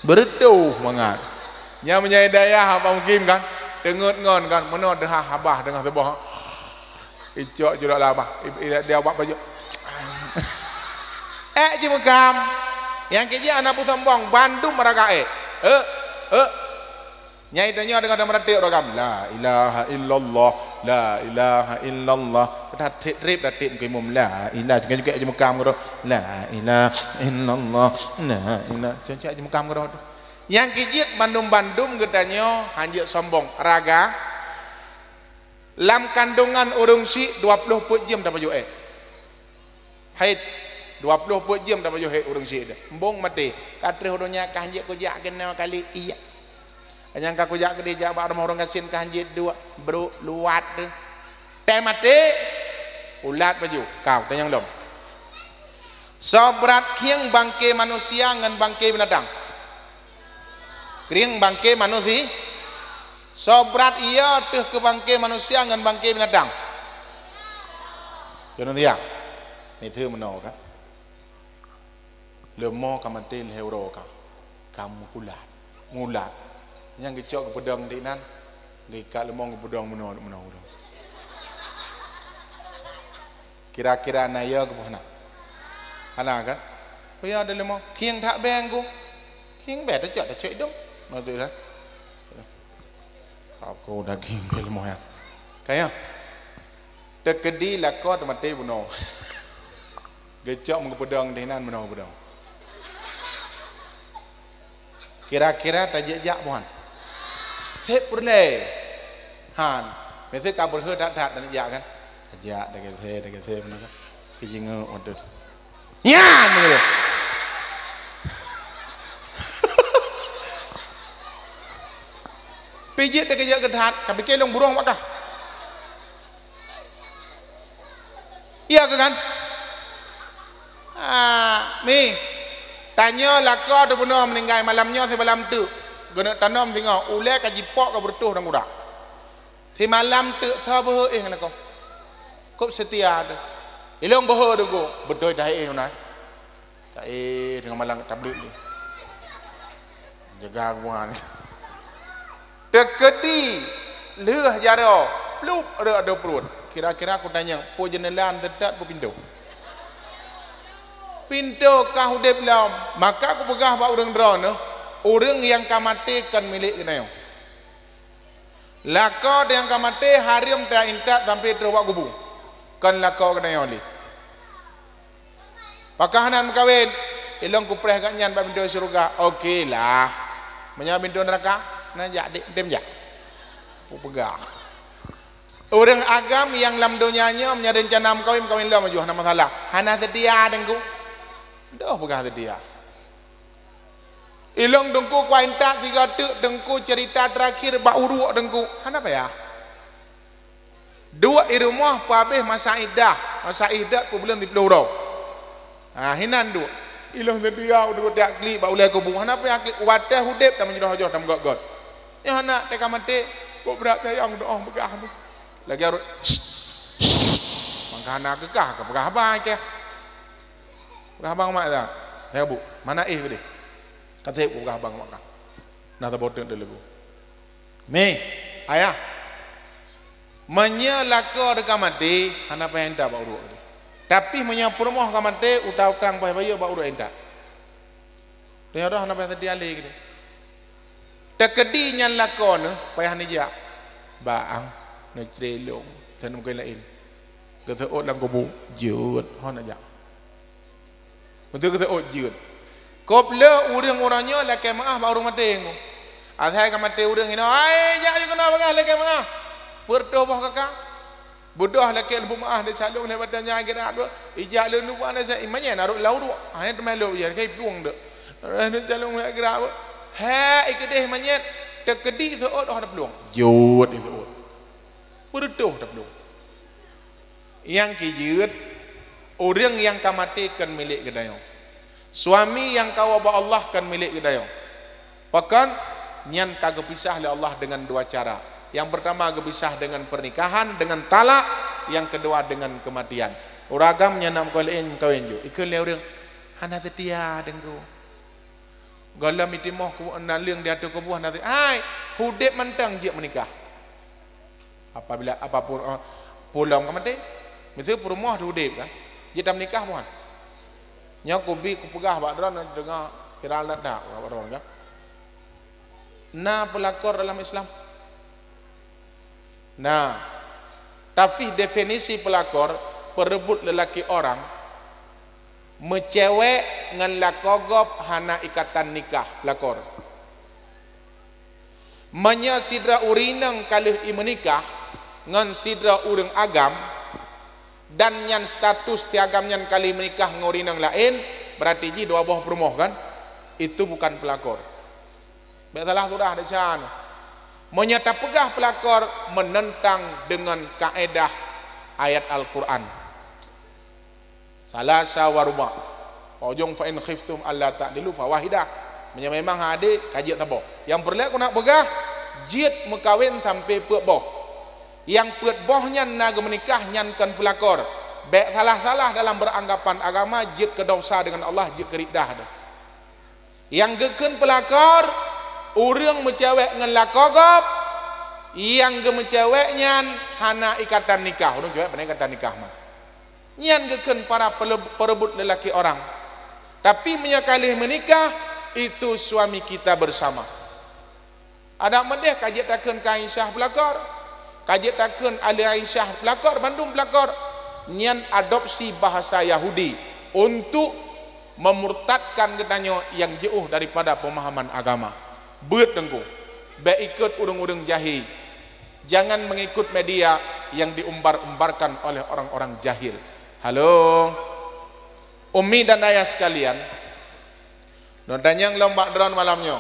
Speaker 1: berdoh mangat nya menyai daya apa mungkin kan dengut ngon kan meno dah habah dengan sebah ijok jurak lah bah dia buat baju jumkam yang kerja anak pusambong Bandung meraga nyai tanya dengan nama ratik ragam la ilaha illallah la ilaha illallah datik trip datik mukimum la ilaha juga aja mukam goro la ilaha illallah la ilaha cocok aja mukam goro yang kijit bandum-bandum gedanya hanjit sombong raga lam kandungan urung si 20 put jam dapat jual haid 20 put jam dapat jual urung si dah mbong mati katri hodonya hanjit ko jak kena kali iya yang kaku jak gede jak bak rumah orang kasin kanjit dua bro luat teh mati ulat baju kau tanya lom sobrat kieng bangke manusia ngan bangke binatang kieng bangke manusia sobrat iya tuh ke bangke manusia ngan bangke binatang jono dia ni thư meno kan lemo kamatil hero ka kamu kulat ngulat yang kecok ke pedang di nan gikat lemong ke pedang menor kira-kira naya ke mana ana kan punya ada lemong kieng tak beng ku kieng be dah cok dong betul lah aku dah kieng be lemong ya kaya tekedi lakot mati buno gecok ke pedang di nan menor pedang kira-kira tajak puan sep purle han mesej kabur ke tak dan ya kan ajak dah ke mana kan kijinge order nyan gitu pijit dah kejak kedat tapi kelong burung makah iya ke kan mi tanya laka tu benar meninggal malamnya semalam tu guna tanam tengok ulai kaji pok ke bertuh dan udak si malam tu sabar nak kau setia tu ilong boho tu go berdoi dah nak tak dengan malam tablet ni jaga buan tekedi leh jaro plup ada perut kira-kira aku tanya po jenelan tetap po pintu kah udep lam maka aku pegah bak urang drone orang yang kamatikan milik kena laka yang kamati harim tak intak sampai terwak kubung kan laka kena oli pakahanan kawin ilong kupreh kat nyan bak pintu syurga okey lah menyang pintu neraka najak dem jak pegah orang agam yang lam donyanya menyang rencana kawin lah majuh nama salah hana setia dengku dah pegah setia ilong dengku kuaintak tiga tuk dengku cerita terakhir bak uruk dengku apa ya dua irumah pu habis masa idah pun belum dipuluh rau hinan dua ilong sedia udah tak klik bak ulai kubung apa ya klik wadah hudep dan menjadi hajah dan god ya anak teka mati kok berat sayang doa pegah tu lagi harus mangka anak kekah ke pegah abang ke pegah abang mak dah ya bu mana gede kata ibu pegah abang mak nah tak bodoh dulu Me, ayah. Menyelaka dekat mati, hana payah entah bak urut. Tapi menyapurmoh dekat mati, utang-utang payah bayu bak urut entah. Dia dah hana payah tadi alih gitu. Tekedinya lakon, payah nijak. Baang, necerelong, dan mungkin lain. Keteot lang kubu, jut, hana jak. Betul keteot jut. Kopla orang-orangnya laki maaf bak urut mati. Adhai ka mati urang ina ai ja kena bangah leke mangah perto boh kakak bodoh leke lu maah de calung le badannya kira do ijak le lu ana sa imanya naru lau do ai temai lo ya kai pluang de de calung le kira ha ikdeh manyet tekedi so od ada pluang jut itu od perto ada pluang yang kijut orang yang kamatikan milik gedayo suami yang kau ba Allah kan milik gedayo bahkan nyan kagak pisah oleh Allah dengan dua cara. Yang pertama kepisah dengan pernikahan, dengan talak. Yang kedua dengan kematian. Uragam nyanam kawin jo. Ikut le orang hana setia dengku. Galam itimoh ku naling dia tu kebuah nanti. Ai, hudep mantang je menikah. Apabila apapun pulang ke mati, mesti perumah tu hudep kan. Je dah menikah puan. Nya ku bi ku pegah bak dron dengar kira nak dak orang kan. Nah pelakor dalam Islam. Nah, tapi definisi pelakor perebut lelaki orang mencewek ngan lakogop hana ikatan nikah pelakor. Menya sidra urinang kalih i menikah ngan sidra urang agam dan nyan status tiagam nyan kali menikah ngurinang lain berarti ji dua buah perumoh kan? Itu bukan pelakor. Salah sudah ada can. Menyata pegah pelakor menentang dengan kaedah ayat Al-Quran. Salasa waruma. Ujung fa in khiftum alla ta'dilu fa wahidah. Memang ada kajian tabo. Yang perlu aku nak pegah jid mekawin sampai peuk boh. Yang peuk bohnya naga menikah nyankan pelakor. Baik salah-salah dalam beranggapan agama jid kedosa dengan Allah jid keridah dah. Yang geken pelakor orang mencewek ngan lakogop yang ge menceweknya hana ikatan nikah. Orang cewek benar ikatan nikah mah. Nyan geken para perebut lelaki orang. Tapi menyakali menikah itu suami kita bersama. Ada medeh kajet takun ka Aisyah pelakor. Kajet takun Ali Aisyah pelakor, Bandung pelakor. Nyan adopsi bahasa Yahudi untuk memurtadkan gedanyo yang jauh daripada pemahaman agama. Beut dengku, baik ikut urung-urung jahil. Jangan mengikut media yang diumbar-umbarkan oleh orang-orang jahil. Halo, Umi dan ayah sekalian. Nondanyang lombak dron malamnya.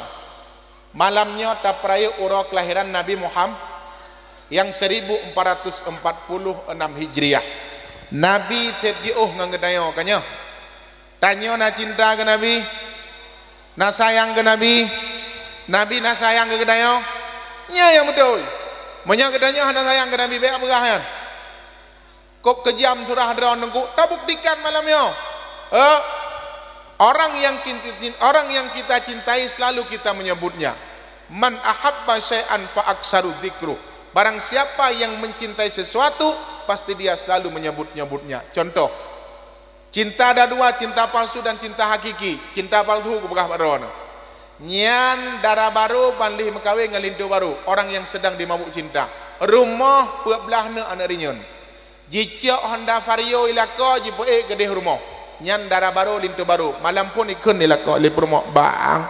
Speaker 1: Malamnya taprayu uro kelahiran Nabi Muhammad yang 1446 Hijriah. Nabi sejauh ngangedayo kanya. Tanya na cinta ke Nabi, na sayang ke Nabi. Nabi nak sayang ke gedayo? Nya yang betul. Menyak gedanya hendak sayang ke Nabi baik berahan. Kok kejam surah dron nengku. Tak buktikan malamnya. Orang yang kita cintai selalu kita menyebutnya. Man ahabba syai'an fa aksaru dzikru. Barang siapa yang mencintai sesuatu pasti dia selalu menyebut-nyebutnya. Contoh, cinta ada dua, cinta palsu dan cinta hakiki. Cinta palsu ku begah dron. Nyan darah baru bandih mekawin ngalintu baru orang yang sedang dimabuk cinta rumah puak belahna anak rinyon jicok Honda Vario ilako jipo gede rumah nyan darah baru lintu baru malam pun ikun ilako li rumah bang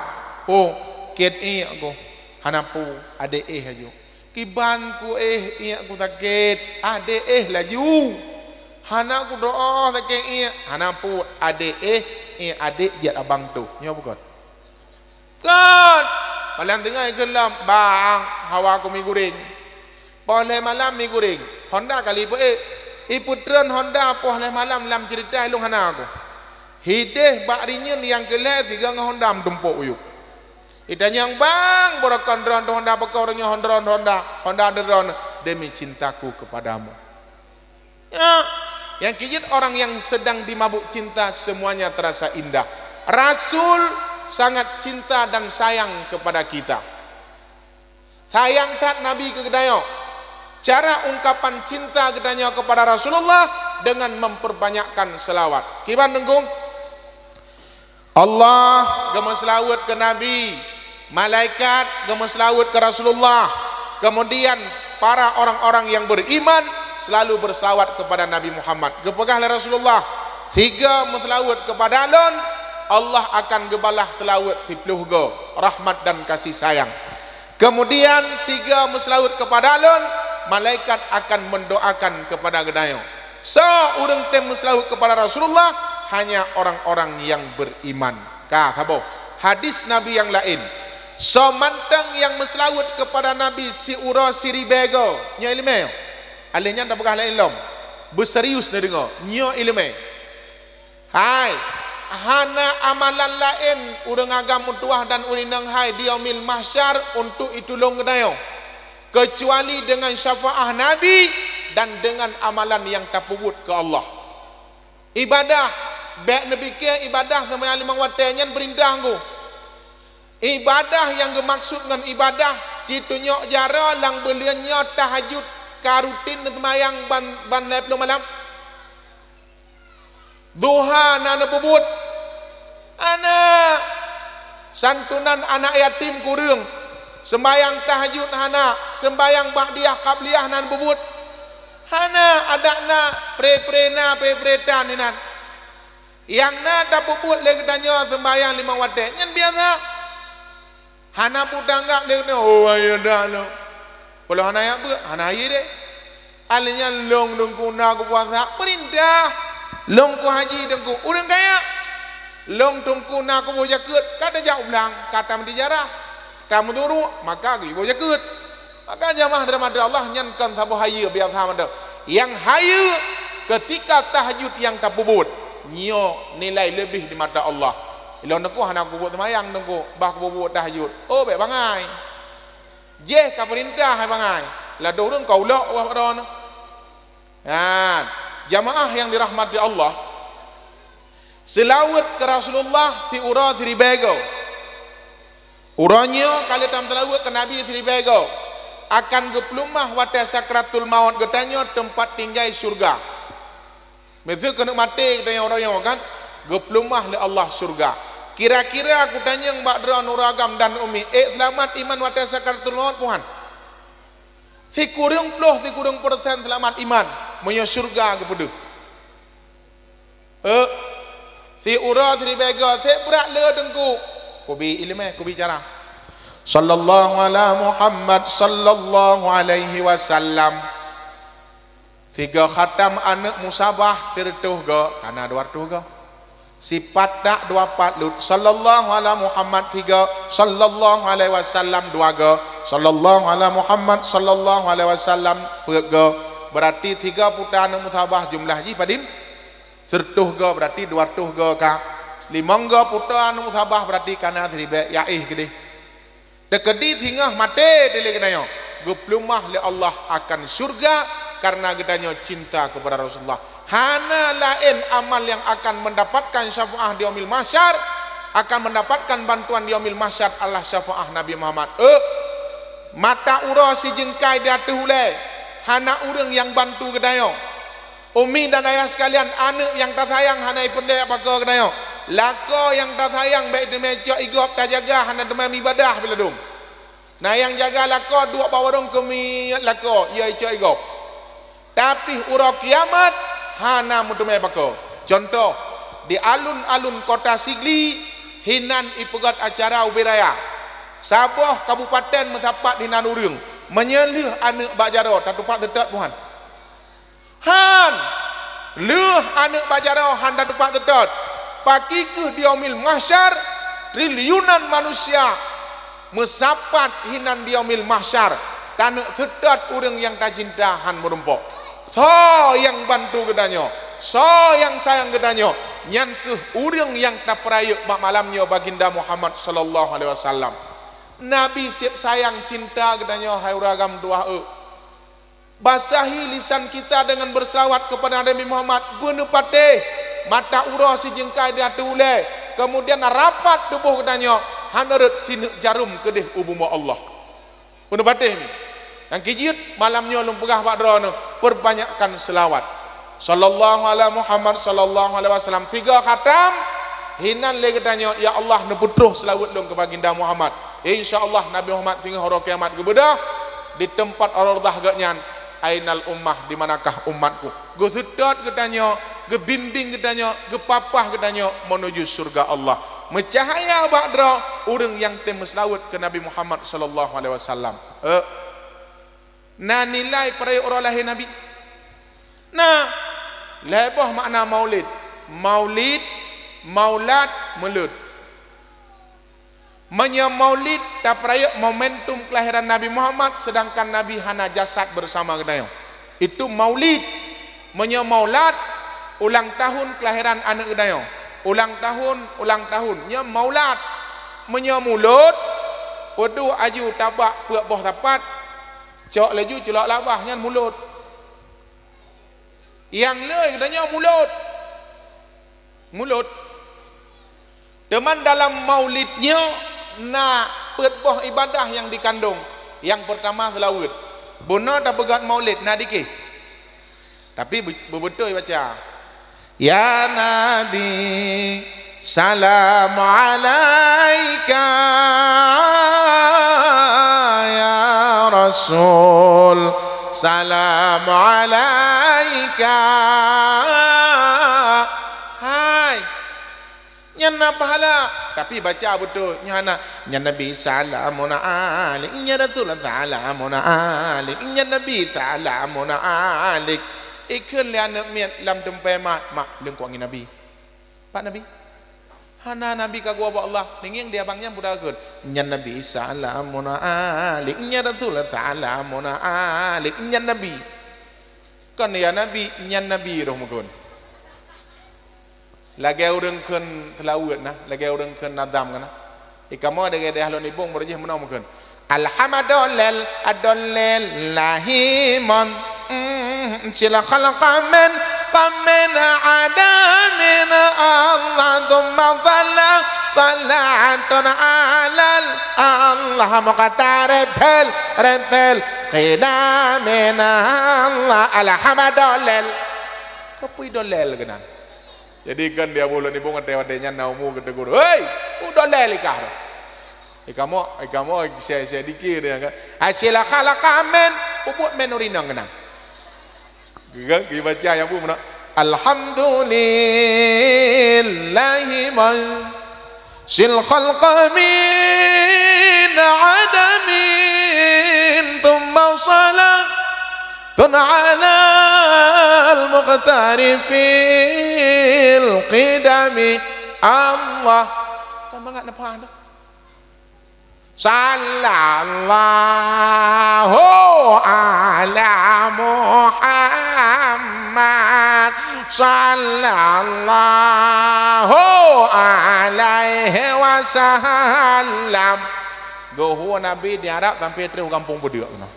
Speaker 1: oh ket aku hanapu ade haju kibanku aku sakit ade laju hanaku doa sakit hanapu ade ade jat abang tu nyo bukan kan malam tengah kelam bang hawa aku miguring boleh malam miguring Honda kali iputran Honda boleh malam lam cerita ilung hana aku hideh bakrinya yang kelih tiga ngah Honda tumpuk uyuk itanya yang bang borakan dron Honda bakau orangnya Honda dron demi cintaku kepadamu ya yang kijit orang yang sedang dimabuk cinta semuanya terasa indah. Rasul sangat cinta dan sayang kepada kita. sayang tat Nabi ke gedayo. Cara ungkapan cinta gedanyo kepada Rasulullah dengan memperbanyakkan selawat. Kiban nenggung Allah gema selawat ke Nabi, malaikat gema selawat ke Rasulullah, kemudian para orang-orang yang beriman selalu berselawat kepada Nabi Muhammad. Gepegah oleh Rasulullah tiga selawat kepada alun, Allah akan gebalah selawat 30 go rahmat dan kasih sayang. Kemudian siga selawat kepada alun, malaikat akan mendoakan kepada gedayo. So urang tem selawat kepada Rasulullah hanya orang-orang yang beriman. Ka sabo hadis Nabi yang lain, so mantang yang selawat kepada Nabi si ura siribego nya ilme alihnya tak pegah lain lom berserius na dengar nyo ilme hai hana amalan lain urang agam tuah dan uninang hai di yaumil mahsyar untuk itulung gedayo kecuali dengan syafaah Nabi dan dengan amalan yang tapubut ke Allah. Ibadah baik Nabi ke ibadah sama yang limang watenyan berindah ku. Ibadah yang gemaksud dengan ibadah citunya jara lang beliannya tahajud karutin semayang ban leplo malam. Duha nana bubut. Anak santunan anak yatim kurung. Sembayang tahajud hana, sembayang ba'diyah qabliyah nan bubut. Hana adakna pre-prena pe-pretan ninan. Yang na tak bubut lagi tanya sembayang 5 waktu. Yang biasa. Hana putanggak dia kata, oh ayo dah lo. Kalau hana ya ber, hana ayo deh. Alihnya long dengku nak puasa perindah. Long ku haji dengku, urang kaya. Long dengku nak ku jaket, kata jauh belang, kata mesti jarah. Kamu turu, maka ibu jaket. Maka jamaah daripada Allah nyankan sabu hayu biasa manda. Yang hayu ketika tahajud yang tak bubut, nyo nilai lebih di mata Allah. Ilo nengku hana bubut semayang nengku, bah bubut tahajud. Oh baik bangai. Je ka perintah hai bangai. La dorong kau lok wah ron. Ya, jamaah yang dirahmati Allah. Selawat ke Rasulullah ti ura tribego. Uranyo kali tam selawat ke Nabi tribego. Akan geplumah wata sakratul maut getanyo tempat tinggal surga. Mesti kena mati kita yang orang yang kan geplumah le Allah surga. Kira-kira aku tanya Mbak Dra Nuragam dan Umi, selamat iman wata sakratul maut Tuhan. Si kurang puluh, si kurang persen selamat iman menyo surga kepada. Si ura si bega, si berat le dengku. Kubi ilmu, kubi cara. Sallallahu ala Muhammad sallallahu alaihi wasallam. Tiga khatam anak musabah tertuh ga kana dua tuh ga. Sifat tak dua patlut sallallahu ala Muhammad tiga sallallahu alaihi wasallam dua ga sallallahu ala Muhammad sallallahu alaihi wasallam ga berarti tiga putra anak musabah jumlah ji padim tertuh ga berarti dua tuh ga ka limang ga putra anak musabah berarti kana seribe yaih gede. Dekedi hingga mati dili kenayo. Geplumah le Allah akan surga karena gedanya cinta kepada Rasulullah. Hana lain amal yang akan mendapatkan syafaah di yaumil mahsyar, akan mendapatkan bantuan di yaumil mahsyar Allah syafaah Nabi Muhammad. Mata ura si jengkai di hati hulai. Hana urang yang bantu gedayo. Umi dan ayah sekalian, anak yang tak sayang hana ipendek apa gedayo. Lako yang tak sayang baik demi cok igop tak jaga hana demam ibadah bila dum. Nah yang jaga lako dua bawarung kemi lako ia cok igop. Tapi ura kiamat hana mudemai bako. Contoh di alun-alun kota Sigli hinan ipegat acara ubiraya. Sabah kabupaten mendapat hinan urang menyelih anak bajaro tak tupak tetet Tuhan. Han leh anak bajaro han tak tupak tetet. Pagi ke diomil mahsyar triliunan manusia mesapat hinan diomil mahsyar tanah tedat orang yang tak cinta han merumpok so yang bantu gedanyo so yang sayang gedanyo nyan ke orang yang tak perayuk mak malamnya baginda Muhammad sallallahu alaihi wasallam Nabi siap sayang cinta gedanyo hai uragam doa basahi lisan kita dengan berselawat kepada Nabi Muhammad benepate mata urah si jengkai di hati ulai kemudian rapat tubuh kedanyo haneret sinek jarum kedih umum Allah Unu batih ni. Yang kijit malamnya lum pegah Pak Dro, perbanyakkan selawat. Sallallahu alaihi Muhammad sallallahu alaihi wasallam 3 khatam. Hinan le katanya ya Allah neputruh selawat lum ke baginda Muhammad. Insyaallah Nabi Muhammad tinggal hari kiamat kebedah di tempat ar-rawdah gaknyan ainal ummah, di manakah umatku. Go sedot katanya, ge bimbing katanya, ge papah katanya menuju surga Allah. Mencahaya Badra orang yang tem selawat ke Nabi Muhammad sallallahu alaihi wasallam. Nah nilai para orang lahir Nabi. Nah, lebah makna maulid. Maulid, maulad, melud. Menya maulid tak peraya momentum kelahiran Nabi Muhammad, sedangkan Nabi hana jasad bersama gedayang. Itu maulid. Menya maulad, ulang tahun kelahiran anak gedayang. Ulang tahun. Nya maulad. Menya mulud, pedu aju tabak puak boh tapat. Cok laju celak labah nyan mulut. Yang le katanya mulut. Teman dalam maulidnya nak perboh ibadah yang dikandung. Yang pertama selawat. Bona tak pegat maulid nak dikeh. Tapi betul baca. Ya Nabi salam alaika ya Rasul salam alaika. Hai nyana pahala tapi baca betul nyana Nabi salamun alik ya Rasul salamun alik ya Nabi salamun alik. Ikan lian miat lam tempai mak lengkuangi Nabi. Pak Nabi hana Nabi kagua ba Allah ninging dia bangnya budak kun nya Nabi salamun alik nya Rasul salamun alik nya Nabi kan ya Nabi nya Nabi roh mukun lagi urang kun telawat nah lagi urang kun nadam kana ikamo ada ge dah lon ibung berjih menau mukun alhamdulillah adallil lahiman sila khalaqa min qamin adamin Allah thumma tala'atun alal Allah maqata rebel qidamin Allah alhamdulillah kapui dolel kena. Jadi kan dia bulan ibu ngatewatenya naumu ketegur hei udolel ikah ikamu saya dikir ya kan asila khalaqa min ubut menurinang kena. Gak baca yang bu mana alhamdulillahi man sil khalqa min adamin thumma salatun ala al-muqtari fil qidami Allah kan banget napa anda sallallahu ala Muhammad sallallahu alaihi wasallam. Gohu Nabi diharap sampai terus kampung Bedek kena.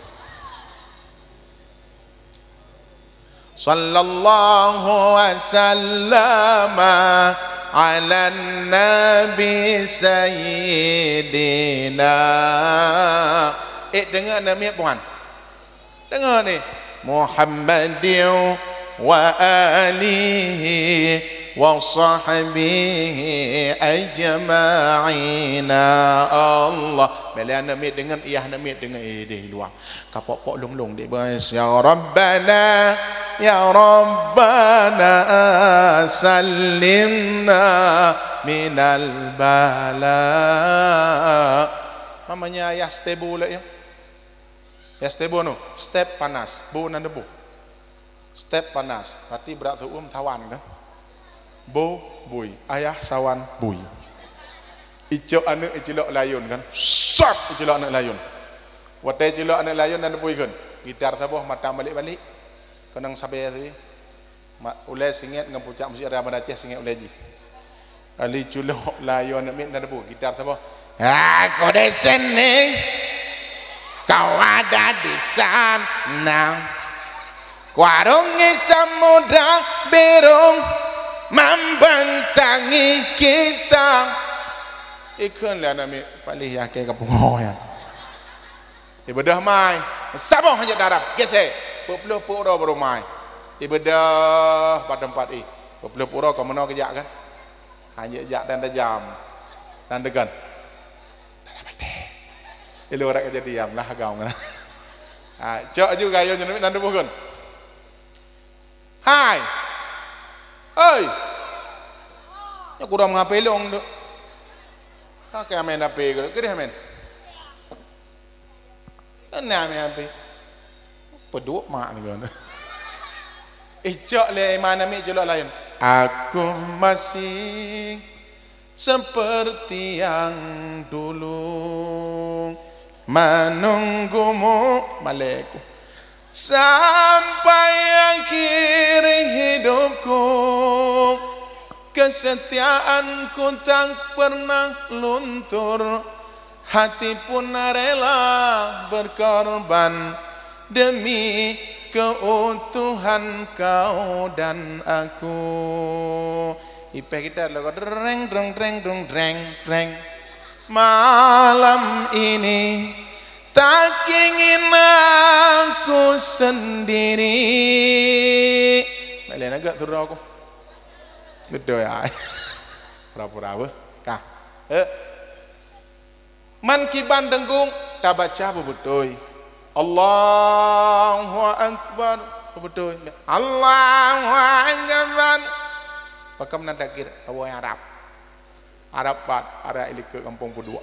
Speaker 1: Sallallahu wasallam ala nabi sayyidina. Dengar nama Tuhan. Dengar ni. Muhammadin wa alihi wa sahbihi ajma'ina Allah. Bila nama dengan iyah nama dengan di luar. Kapok-pok long-long dia bahas ya Rabbana sallimna minal bala. Mamanya ayah stebu lah ya. Ya stebu no, step panas, bu nan debu. Step panas, berarti berat tu tawan kan? Bo bui, ayah sawan bui. Ijo anak ijelok layun kan? Sak ijelok anak layun. Watai ijelok anak layun nan bui kan? Gitar taboh mata balik-balik. Kenang sabar tu. Ulai singet ngam pucak mesti ada Aceh singet ulai ji. Ali julok layun nak min nan debu. Gitar taboh. Aku di sini. Kau ada di sana, warungi samudra biru membentangi kita. Ikan lah nama paling yakin kampung ya. Ibadah mai. Sabah hanya darab. Gesek. Berpuluh pura baru mai. Ibadah pada tempat ini. Berpuluh pura kau mana kejak kan? Hanya jak dan jam. Dan degan. Ilu orang kerja diam lah kau kan. Cok juga yo jenami nanti bukan. Hai. Oi. Ya kurang ngapain long tu. Kakek amen apa ke? Kiri amen. Kan amen apa? Peduk mak ni kan. Icok le mana mi jelok lain. Aku masih seperti yang dulu menunggumu malaiku sampai akhir hidupku. Kesetiaanku tak pernah luntur, hati pun rela berkorban demi keutuhan kau dan aku. Ipe kita lagu dreng dreng dreng dreng dreng dreng. Malam ini tak ingin aku sendiri. Balik agak turun aku. Betul ya. Pura-pura apa? Kah? Man kiban denggung tak baca betul. Allahu Akbar betul. Allahu Akbar. Pakam nak kira awak Arab. Arab pat arah ilik ke kampung Pudua.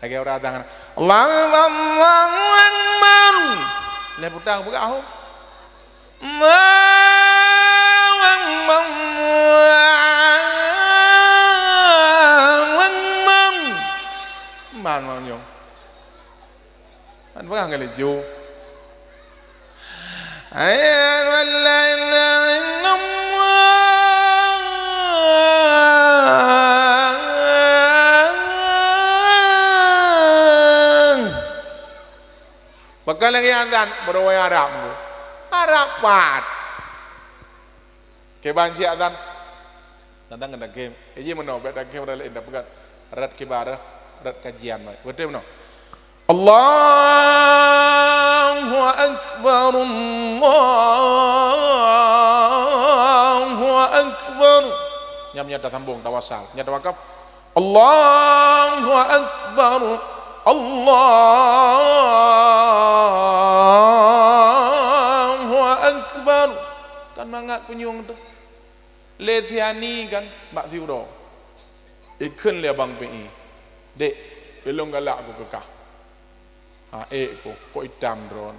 Speaker 1: Lagi orang tangan. Allahu Akbar. Le putang buka aku. Man mang nhung. Anh vẫn hàng ngày là du. Ayat wala ilaha illallah. Bakal lagi andan berway Arab. Arab pat. Keban si andan. Tentang kena game. Ini mana bet game dah lain dah pegat. Rat kibar. Rat kajian betul no. Allahu Akbar, Allahu Akbar. Nyam nyata sambung tawasal, nyata wakaf. Allahu Akbar, Allahu Akbar. Kan mangat penyung tu. Lethiani kan bak siuro. Ikun le bang PI. Dek, elong galak aku kekah. Ko hitam drone.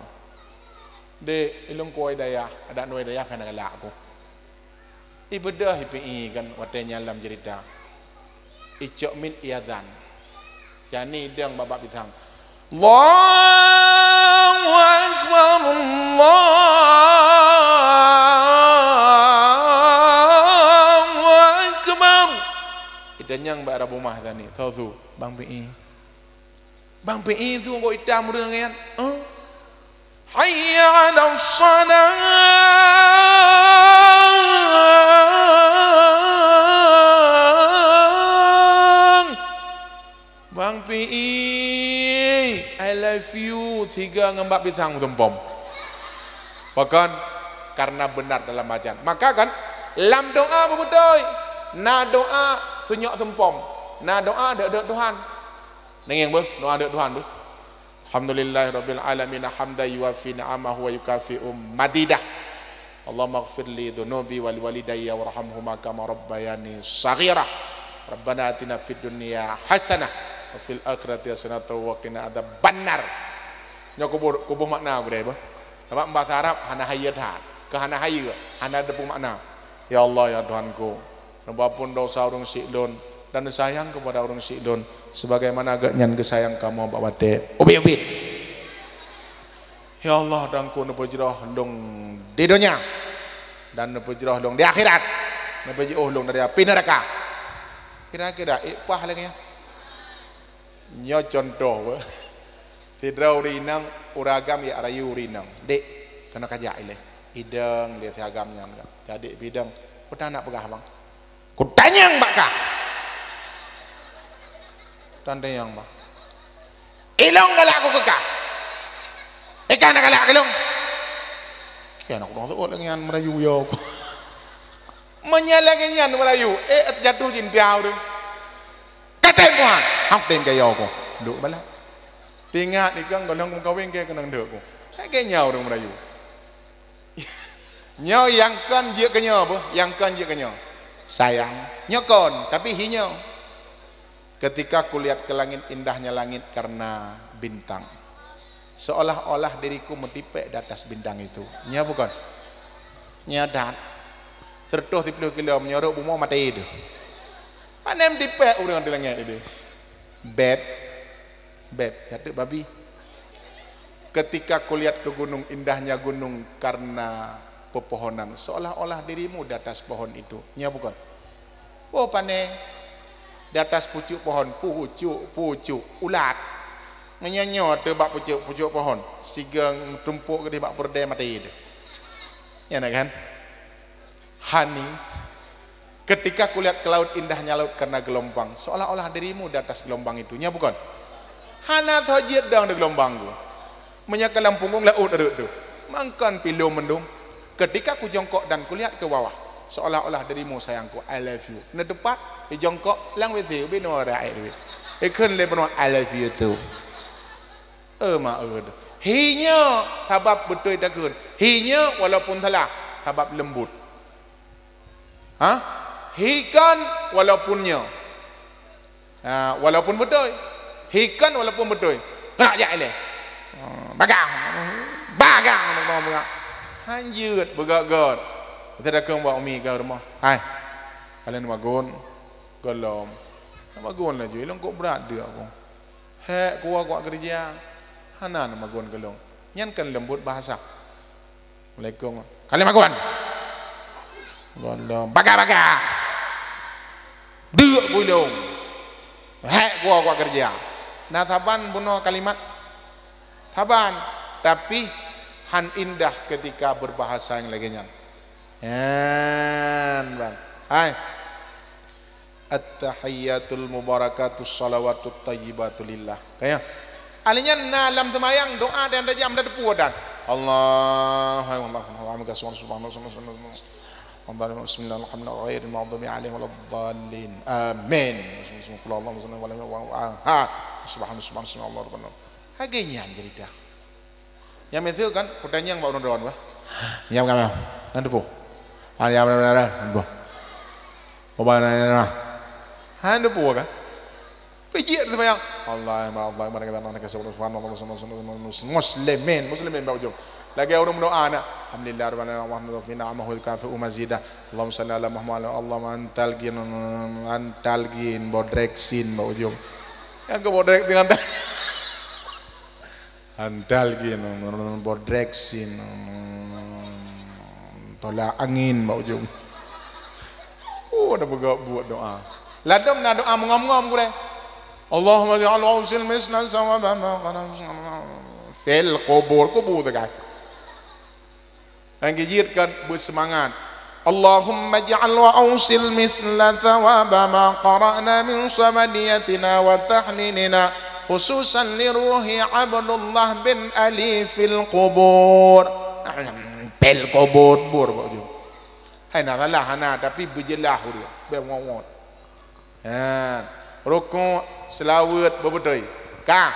Speaker 1: Dek, elong koi daya, ada nuai daya kena galak aku. Ibadah HPI kan watenya dalam cerita. Icok min iadzan. Yani dang babak bitang. Allahu Akbar, Allahu Akbar. Idanyang ba Arabu mah tani, thazu bang PI. Bang PI tu kau hitam reng kan? Hayya 'ala shalah. Bang PI, I love you. Tiga ngembak pisang tumpom. Bahkan karena benar dalam bacaan. Maka kan lam doa betul. Na doa senyok tumpom. Na doa ada Tuhan. Nengeng ber, doa ada Tuhan ber. Alhamdulillahirabbil alamin hamdan yuwafi ni'amahu wa yukafi'u madidah. Allahumma ighfir li dhunubi wal walidayya warhamhuma kama rabbayani shaghira. Rabbana atina fid dunya hasanah wa fil akhirati hasanah wa qina adzabannar. Nya kubur makna gede ba. Sebab bahasa Arab hana hayat ha. Ke hana hayu, hana ada makna. Ya Allah ya Tuhanku, apapun dosa orang siklun dan sayang kepada orang siklun sebagaimana agaknya kesayang kamu bawa de ubi-ubi. Ya Allah dangku nepo jerah dong di dunia dan nepo jerah dong di akhirat. Nepo jerah dong dari api neraka. Kira-kira ipah lagi ya. Nyo contoh ba. Tidrau rinang uragam ya arayu rinang. Dek kena kajak ile. Hidang dia siagamnya enggak. Jadi bidang udah nak pegah bang. Ku tanyang bakah. Tanda yang bang. Ilong galak aku kekah. kan nak galak kelong kan aku dah dengan Melayu yo menyalahkan Melayu jatuh cinta tu kata puan hak tem ke yo ko duk bala tingat ni kan kalau kau kawin ke kena ndek ko ke nyau dong Melayu nyau yang kan je ke nyau apa yang kan je ke nyau sayang nyokon tapi hinyau ketika aku lihat ke langit indahnya langit karena bintang seolah-olah diriku mentipek di atas bintang itu nya bukan nyadat sertuh 10 kilo menyorok bumau mati itu panem tipek udah di langit itu beb jatuh babi ketika aku lihat ke gunung indahnya gunung karena pepohonan seolah-olah dirimu di atas pohon itu nya bukan oh pane di atas pucuk pohon pucuk ulat menyanyot tu bak pucuk pohon sigang tumpuk ke di bak perdai mati itu ya nak kan hani ketika kulihat ke laut indahnya laut karena gelombang seolah-olah dirimu di atas gelombang itu nya bukan hana thajid dang di gelombang tu menyakalam punggung laut ada tu mangkan pilu mendung ketika ku jongkok dan kulihat ke bawah seolah-olah dirimu sayangku I love you na depan di jongkok lang with you bino ada air ikun le beno I love you tu hinya sabab betul takun hinya walaupun telah sabab lembut hikan walaupunnya walaupun betul hikan walaupun betul kena jak le bagang hanjut begak-gat kita dah kong bawa umi ke rumah hai kalian magun golom magun lah je kok berat dia aku hek kuat kerja hanan magun gelong nyan kan lembut bahasa Assalamualaikum kalian magun golom baga duk bulung hek kuat kerja nah saban bunuh kalimat saban tapi han indah ketika berbahasa yang lagi nyan bang hai at-tahiyyatul mubarakatus salawatut thayyibatu lillah kayak alinya nalam semayang doa dan jam dan depu dan Allah alhamdulillah subhanallah bismillahirrahmanirrahim waladdallin amin subhanallah hagenya jadi dah yang itu kan pertanyaan bau nonton bah yang kamu nanti po yang benar-benar nanti po benar-benar nanti po kan pijit semayang Allah muslimin bau jom lagi orang berdoa nak alhamdulillah rabbana wa fina amahul kafi umazida Allahumma salli ala Muhammad Allahumma antalgin bodreksin bau jom yang ke bodrek dengan antalgin bodreksin tolak angin bau jom dah buat doa ladam nak doa mengom-ngom boleh Allahumma ja'al awsil mislan sawaba fil kubur tu kan yang kijirkan bersemangat Allahumma ja'al awsil mislan sawaba ma qara'na min sabadiyatina wa tahlinina khususan li ruhi Abdullah bin Ali fil kubur fil kubur baju hai nak lah hana tapi berjelah dia berwawat rukuk selawat berbetul kah